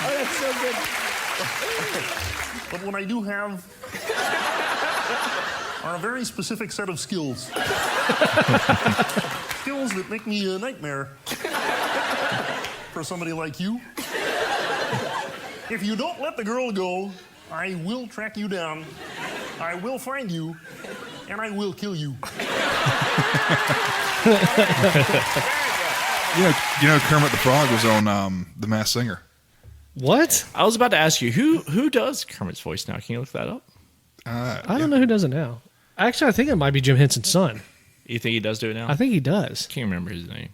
Oh, that's so good. But what I do have are a very specific set of skills. Skills that make me a nightmare for somebody like you. If you don't let the girl go, I will track you down, I will find you, and I will kill you. Kermit the Frog was on The Masked Singer. What? I was about to ask you who does Kermit's voice now. Can you look that up? I don't know who does it now. Actually, I think it might be Jim Henson's son. You think he does do it now? I think he does. Can't remember his name.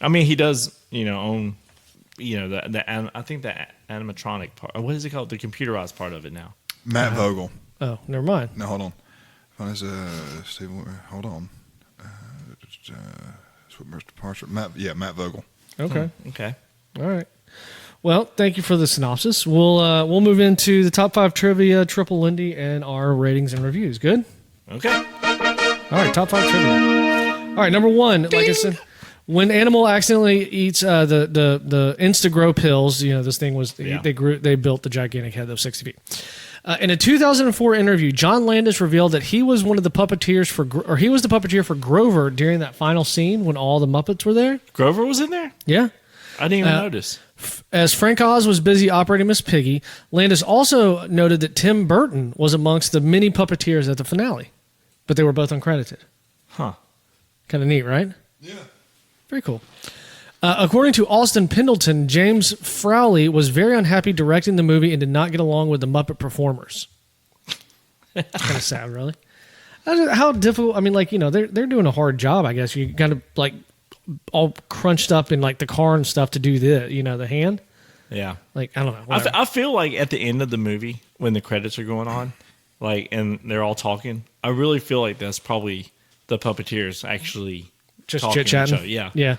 I mean, he does. Own. I think the animatronic part. What is it called? The computerized part of it now. Matt Vogel. Oh, never mind. No, hold on. Steve, hold on. Switmer's departure. Matt Vogel. Okay. Okay. All right. Well, thank you for the synopsis. We'll move into the top 5 trivia, Triple Lindy, and our ratings and reviews. Good? Okay. All right, top 5 trivia. All right, number 1, like I said, when animal accidentally eats the Instagrow pills, this thing was they built the gigantic head that was 60 feet. In a 2004 interview, John Landis revealed that he was one of the puppeteers he was the puppeteer for Grover during that final scene when all the Muppets were there. Grover was in there? Yeah. I didn't even notice. As Frank Oz was busy operating Miss Piggy, Landis also noted that Tim Burton was amongst the many puppeteers at the finale, but they were both uncredited. Huh. Kind of neat, right? Yeah. Very cool. According to Austin Pendleton, James Frowley was very unhappy directing the movie and did not get along with the Muppet performers. Kind of sad, really. How difficult? I mean, they're doing a hard job. I guess you kind of all crunched up in the car and stuff to do the hand. Yeah. I don't know. I feel like at the end of the movie when the credits are going on, and they're all talking, I really feel like that's probably the puppeteers actually just talking chit chatting. to each other. Yeah.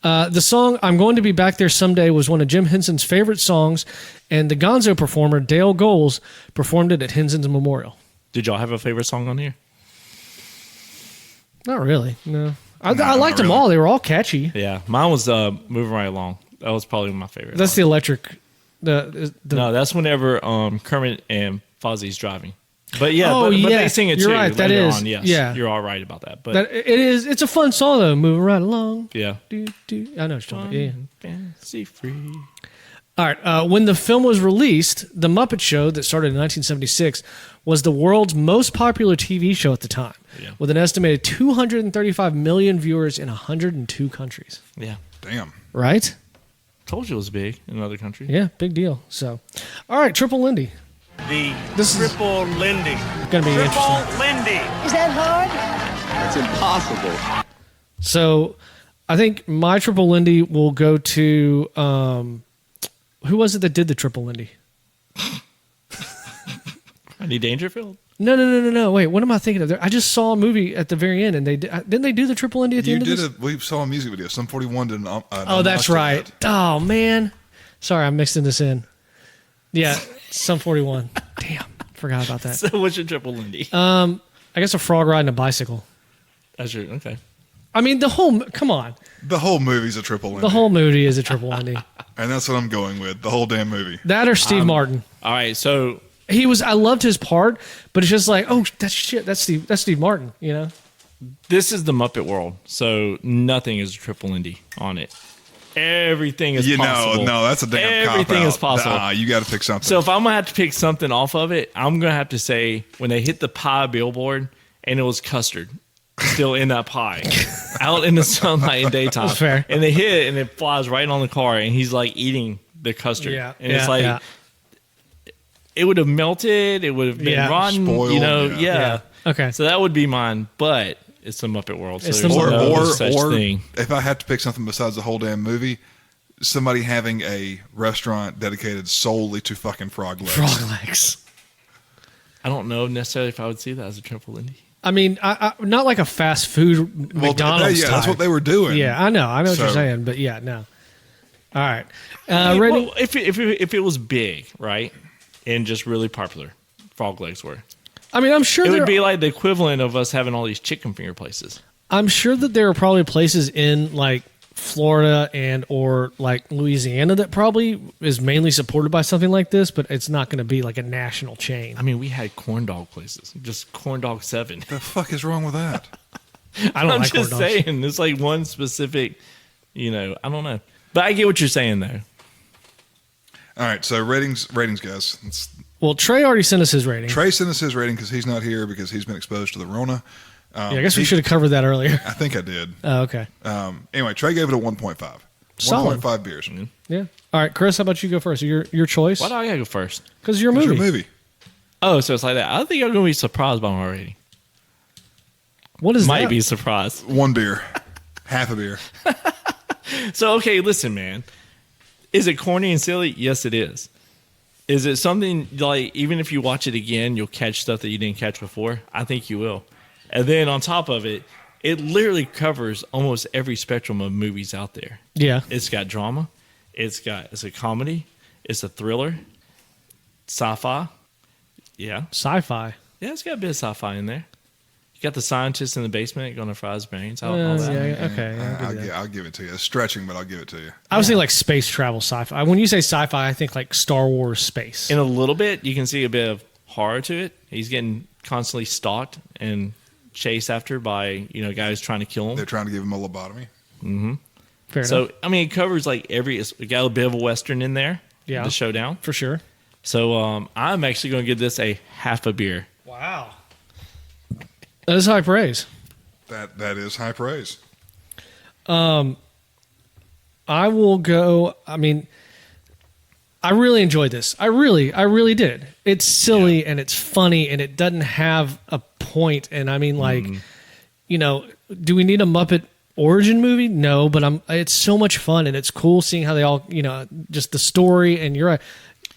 The song "I'm Going to Be Back There Someday" was one of Jim Henson's favorite songs, and the Gonzo performer Dale Goles performed it at Henson's memorial. Did y'all have a favorite song on here? Not really. No. I liked them all. They were all catchy. Yeah, mine was "Movin Right Along." That was probably my favorite. That's the electric. No, that's whenever Kermit and Fozzie's driving. But yeah, but they sing it you're too. right. That later is. on, yes. Yeah, you're all right about that. But it is. It's a fun song though. Moving right along. Yeah. I know what you're talking about. Yeah. Fancy free. All right. When the film was released, The Muppet Show, that started in 1976, was the world's most popular TV show at the time, with an estimated 235 million viewers in 102 countries. Yeah. Damn. Right? Told you it was big in other countries. Yeah, big deal. So, all right, Triple Lindy. This Triple Lindy. Going to be interesting. Lindy. Is that hard? That's impossible. So, I think my Triple Lindy will go to who was it that did the Triple Lindy? Rodney Dangerfield? No. Wait, what am I thinking of? I just saw a movie at the very end, and didn't they do the Triple Lindy at the end of this? We saw a music video. Sum 41 did an Oh, that's right. Oh man, sorry, I'm mixing this in. Yeah, Sum 41. Damn, forgot about that. So what's your Triple Lindy? I guess a frog riding a bicycle. That's your okay. I mean, come on. The whole movie's a Triple Lindy. The whole movie is a Triple Lindy. And that's what I'm going with. The whole damn movie. That or Steve Martin. All right, so he was. I loved his part, but it's just like, oh, that's shit. That's Steve Martin. You know. This is the Muppet world, so nothing is a triple indie on it. Everything is possible. No, that's a damn cop-out. Everything is possible. Nah, you got to pick something. So if I'm gonna have to pick something off of it, I'm gonna have to say when they hit the pie billboard and it was custard still in that pie out in the sunlight in daytime. That's fair. And they hit it and it flies right on the car and he's like eating the custard. Yeah, and it's like it would have melted. It would have been rotten. Spoiled, you know, Yeah. Okay. So that would be mine, but it's the Muppet world. So It's there's the no Muppet such thing. If I had to pick something besides the whole damn movie, somebody having a restaurant dedicated solely to fucking frog legs. Frog legs. I don't know necessarily if I would see that as a triple indie. I mean, I not like a fast food McDonald's yeah, that's type. what they were doing. Yeah, I know what you're saying, but yeah, no. All right, ready? Well, if it was big, right, and just really popular, frog legs were. I mean, I'm sure It there would be like the equivalent of us having all these chicken finger places. I'm sure that there are probably places in like Florida and or like Louisiana that probably is mainly supported by something like this, but it's not going to be like a national chain. I mean, we had corn dog places, just corn dog 7. The fuck is wrong with that? I don't I'm like corn just dogs. saying, it's like one specific, I don't know. But I get what you're saying there. All right, so ratings, guys. Well, Trey already sent us his rating. Trey sent us his rating because he's not here because he's been exposed to the Rona. Yeah, I guess we should have covered that earlier. I think I did. Oh, okay. Anyway, Trey gave it a 1.5. Solid. 1.5 beers. Mm-hmm. Yeah. All right, Chris, how about you go first? Your choice? Why do I gotta go first? Because your It's movie. your movie. Oh, so it's like that. I think I'm gonna be surprised by my rating. What is Might that? be surprised. One beer. Half a beer. So okay, listen, man. Is it corny and silly? Yes, it is. Is it something like even if you watch it again, you'll catch stuff that you didn't catch before? I think you will. And then on top of it, it literally covers almost every spectrum of movies out there. Yeah. It's got drama. It's a comedy. It's a thriller. Sci-fi. Yeah. Sci-fi. Yeah, it's got a bit of sci-fi in there. You got the scientist in the basement going to fry his brains. All that. Yeah, okay. yeah, I'll give you that. I'll give it to you. It's stretching, but I'll give it to you. I was thinking like space travel sci-fi. When you say sci-fi, I think like Star Wars space. In a little bit, you can see a bit of horror to it. He's getting constantly stalked and chased after by guys trying to kill him. They're trying to give him a lobotomy. Fair enough. So I mean, it covers like it got a bit of a western in there. Yeah. The showdown. For sure. So I'm actually going to give this a half a beer. Wow. That is high praise. That is high praise. I will go. I mean, I really enjoyed this. I really did. It's silly and it's funny and it doesn't have a point. And I mean, like, do we need a Muppet origin movie? No, but it's so much fun and it's cool seeing how they all, just the story. And you're right.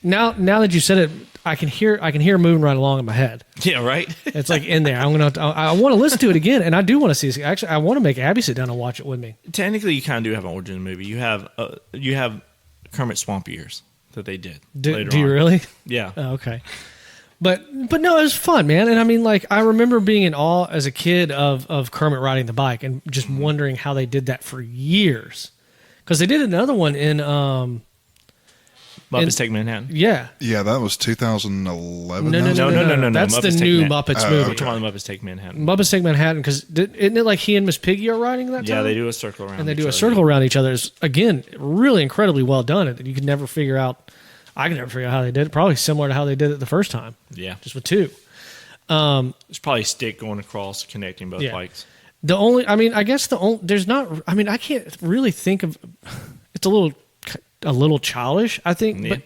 Now that you said it, I can hear Movin Right Along in my head. Yeah, right. It's like in there. I want to listen to it again, and I do want to see it. Actually, I want to make Abby sit down and watch it with me. Technically, you kind of do have an origin movie. You have Kermit Swamp Ears that they did. Do you really? Yeah. Oh, okay. But no, it was fun, man. And I mean, like, I remember being in awe as a kid of Kermit riding the bike and just wondering how they did that for years. Because they did another one in Muppets Take Manhattan. Yeah. Yeah, that was 2011. No. That's Muppets the Take new Man- Muppets movie. We're talking about Muppets Take Manhattan. Muppets Take Manhattan, because isn't it like he and Miss Piggy are riding that time? Yeah, they do a circle around. And they each do a other. circle around each other. It's, again, really incredibly well done. You could never figure out. I could never figure out how they did it. Probably similar to how they did it the first time. Yeah, just with two. There's probably a stick going across, connecting both bikes. I guess there's not. I mean, I can't really think of. It's a little childish, I think. Yeah. But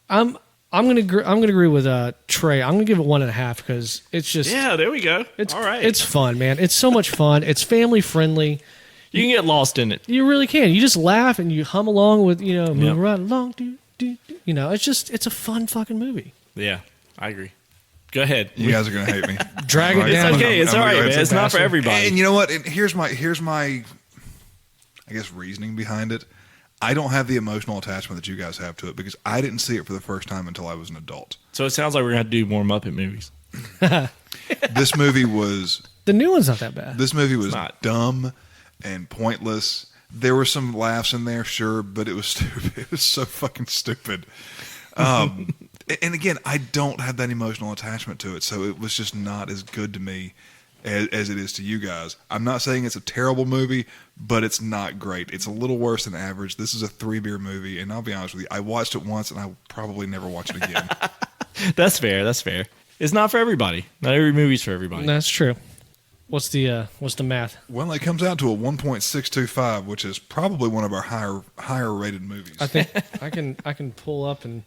I'm gonna agree with Trey. I'm gonna give it 1.5 because it's just. Yeah, there we go. It's all right. It's fun, man. It's so much fun. It's family friendly. You can get lost in it. You really can. You just laugh and you hum along with move right along. It's a fun fucking movie. Yeah, I agree. Go ahead. You guys are gonna hate me. Drag it down. It's okay. It's I'm all gonna right, go man. ahead It's not for everybody. And you know what? And here's my I guess reasoning behind it. I don't have the emotional attachment that you guys have to it because I didn't see it for the first time until I was an adult. So it sounds like we're gonna have to do more Muppet movies. This movie was the new one's not that bad. This movie was dumb and pointless. There were some laughs in there, sure, but it was stupid. It was so fucking stupid. And again, I don't have that emotional attachment to it, so it was just not as good to me as it is to you guys. I'm not saying it's a terrible movie, but it's not great. It's a little worse than average. This is a 3-beer movie, and I'll be honest with you, I watched it once, and I'll probably never watch it again. That's fair. That's fair. It's not for everybody. Not every movie's for everybody. That's true. What's the math? Well, it comes out to a 1.625, which is probably one of our higher rated movies. I think I can pull up and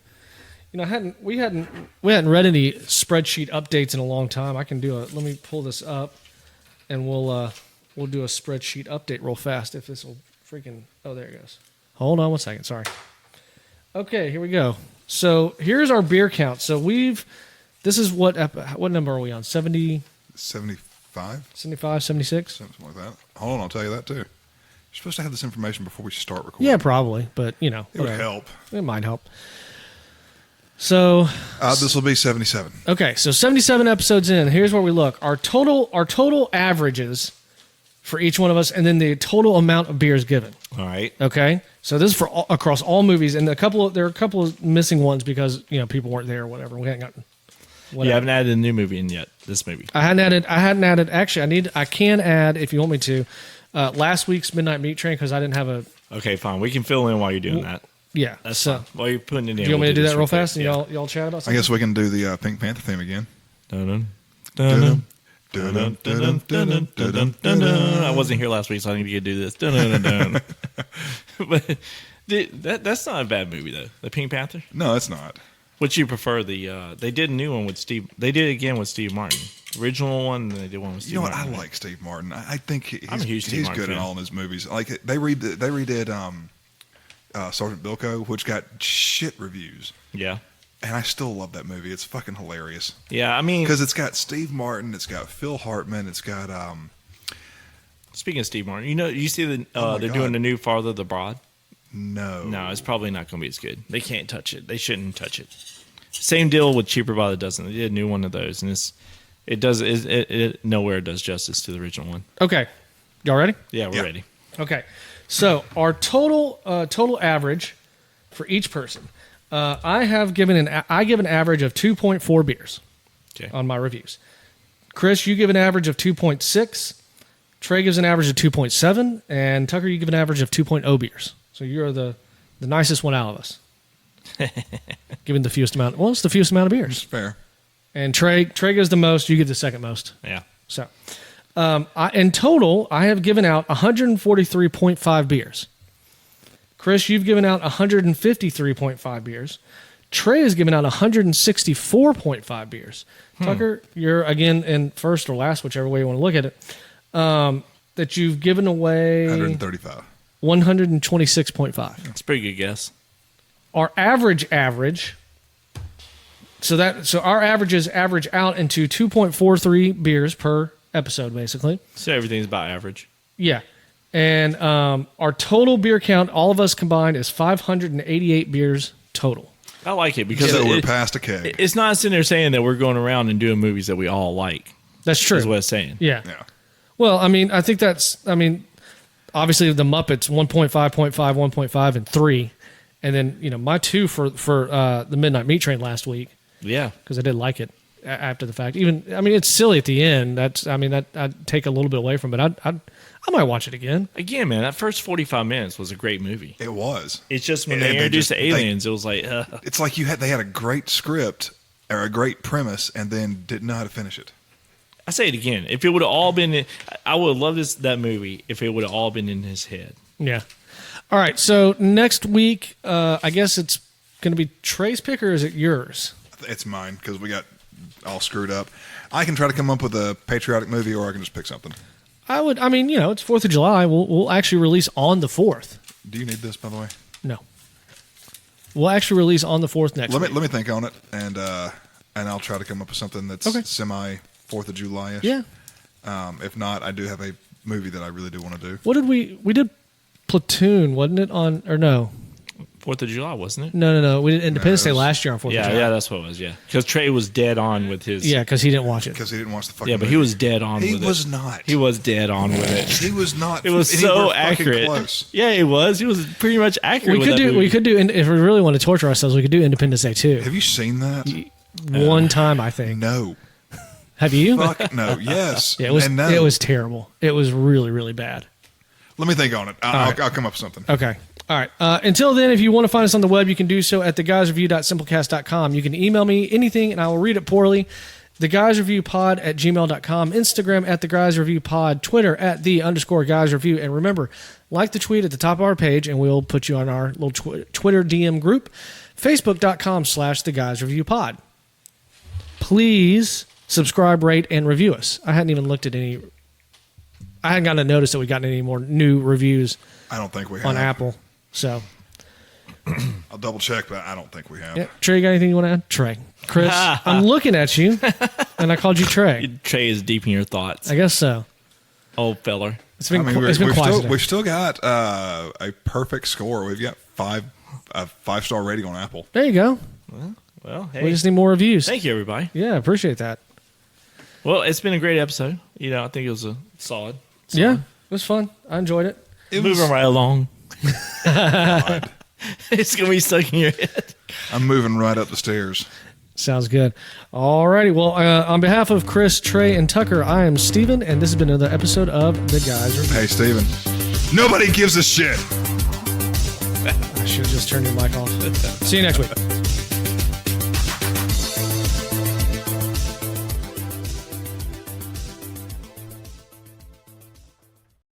we hadn't read any spreadsheet updates in a long time. I can let me pull this up and we'll do a spreadsheet update real fast if this will freaking there it goes. Hold on one second, sorry. Okay, here we go. So here's our beer count. So this is what number are we on? 70 75? 75, 76? Something like that. Hold on, I'll tell you that too. You're supposed to have this information before we start recording. Yeah, probably, but it would help. It might help. So this will be 77. Okay, so 77 episodes in. Here's where we look. Our total averages for each one of us, and then the total amount of beers given. All right. Okay, so this is for across all movies, and there are a couple of missing ones because people weren't there or whatever. We hadn't gotten. Whatever. You haven't added a new movie in yet. This movie. I hadn't added. Actually, I can add if you want me to. Last week's Midnight Meat Train because I didn't have a. Okay, fine. We can fill in while you're doing that. Yeah, that's fine. While you're putting it in. Do you want me to do that real fast and y'all chat about something? I guess we can do the Pink Panther theme again. I wasn't here last week, so I need to do this. But that's not a bad movie though. The Pink Panther. No, it's not. Would you prefer the? They did a new one with Steve. They did it again with Steve Martin. Original one, and they did one with Steve. Martin. I like Steve Martin. I think I'm a huge Steve Martin good fan. in all of his movies. Like they redid Sergeant Bilko, which got shit reviews. Yeah. And I still love that movie. It's fucking hilarious. Yeah, I mean, because it's got Steve Martin, it's got Phil Hartman, it's got. Speaking of Steve Martin, you see they're God. doing the new Farther the Broad. No, it's probably not going to be as good. They can't touch it. They shouldn't touch it. Same deal with Cheaper by the Dozen. They did a new one of those, and it nowhere does justice to the original one. Okay, y'all ready? Yeah, we're ready. Okay, so our total average for each person, I give an average of 2.4 beers on my reviews. Chris, you give an average of 2.6. Trey gives an average of 2.7, and Tucker, you give an average of 2.0 beers. So you're the nicest one out of us. Given the fewest amount. Well, it's the fewest amount of beers. It's fair. And Trey gives the most. You give the second most. Yeah. So, in total, I have given out 143.5 beers. Chris, you've given out 153.5 beers. Trey has given out 164.5 beers. Tucker, you're again in first or last, whichever way you want to look at it. That you've given away 135. 126.5. That's a pretty good guess. Our average, so our averages average out into 2.43 beers per episode, basically. So everything's about average. Yeah. And our total beer count, all of us combined, is 588 beers total. I like it because we're past a keg. It's not sitting there saying that we're going around and doing movies that we all like. That's true. Is what it's saying. Yeah. Well, I mean, I think obviously the Muppets 1.5, 0.5, 1.5, and 3. And then, my 2 for the Midnight Meat Train last week. Yeah. Because I did like it after the fact. It's silly at the end. I'd take a little bit away from it. I might watch it again. Again, man, that first 45 minutes was a great movie. It was. It's just when they introduced the aliens, it was like... It's like they had a great script or a great premise and then didn't know how to finish it. I say it again. If it would have all been... I would have loved that movie if it would have all been in his head. Yeah. All right, so next week, I guess it's going to be Trey's pick, or is it yours? It's mine, because we got all screwed up. I can try to come up with a patriotic movie, or I can just pick something. It's 4th of July. We'll actually release on the 4th. Do you need this, by the way? No. We'll actually release on the 4th next week. Let me think on it, and I'll try to come up with something that's semi 4th of July-ish. Yeah. If not, I do have a movie that I really do want to do. What did we did Platoon, wasn't it? Or no? 4th of July, wasn't it? No. We did Independence Day last year on 4th of July. Yeah, that's what it was. Yeah, because Trey was dead on with his. Yeah, because he didn't watch it. Because he didn't watch the fucking. Yeah, but he was dead on. He with was it. not. He was dead on with it. He was not. It was so accurate. Close. Yeah, he was. He was pretty much accurate. We could do. If we really want to torture ourselves, we could do Independence Day 2. Have you seen that? One time, I think. No. Have you? Fuck no. Yes. Yeah, it was. And no. It was terrible. It was really, really bad. Let me think on it. I'll come up with something. Okay. All right. Until then, if you want to find us on the web, you can do so at theguysreview.simplecast.com. You can email me anything, and I will read it poorly. theguysreviewpod@gmail.com. Instagram at theguysreviewpod. Twitter at @the_guysreview. And remember, like the tweet at the top of our page, and we'll put you on our little Twitter DM group. Facebook.com/theguysreviewpod. Please subscribe, rate, and review us. I hadn't even looked at any. I hadn't gotten a notice that we gotten any more new reviews. I don't think we have. On Apple. So I'll double check, but I don't think we have. yeah. Trey, you got anything you want to add? Trey. Chris, I'm looking at you, and I called you Trey. Trey is deep in your thoughts. I guess so. Old feller. It's been quiet. We've still got a perfect score. We've got a 5-star rating on Apple. There you go. Well, hey. We just need more reviews. Thank you, everybody. Yeah, appreciate that. Well, it's been a great episode. I think it was a solid. Yeah, it was fun. I enjoyed it. Moving right along. It's going to be stuck in your head. I'm moving right up the stairs. Sounds good. All righty. Well, on behalf of Chris, Trey, and Tucker, I am Steven, and this has been another episode of The Guys Review. Hey, Steven. Nobody gives a shit. I should have just turned your mic off. See you next week.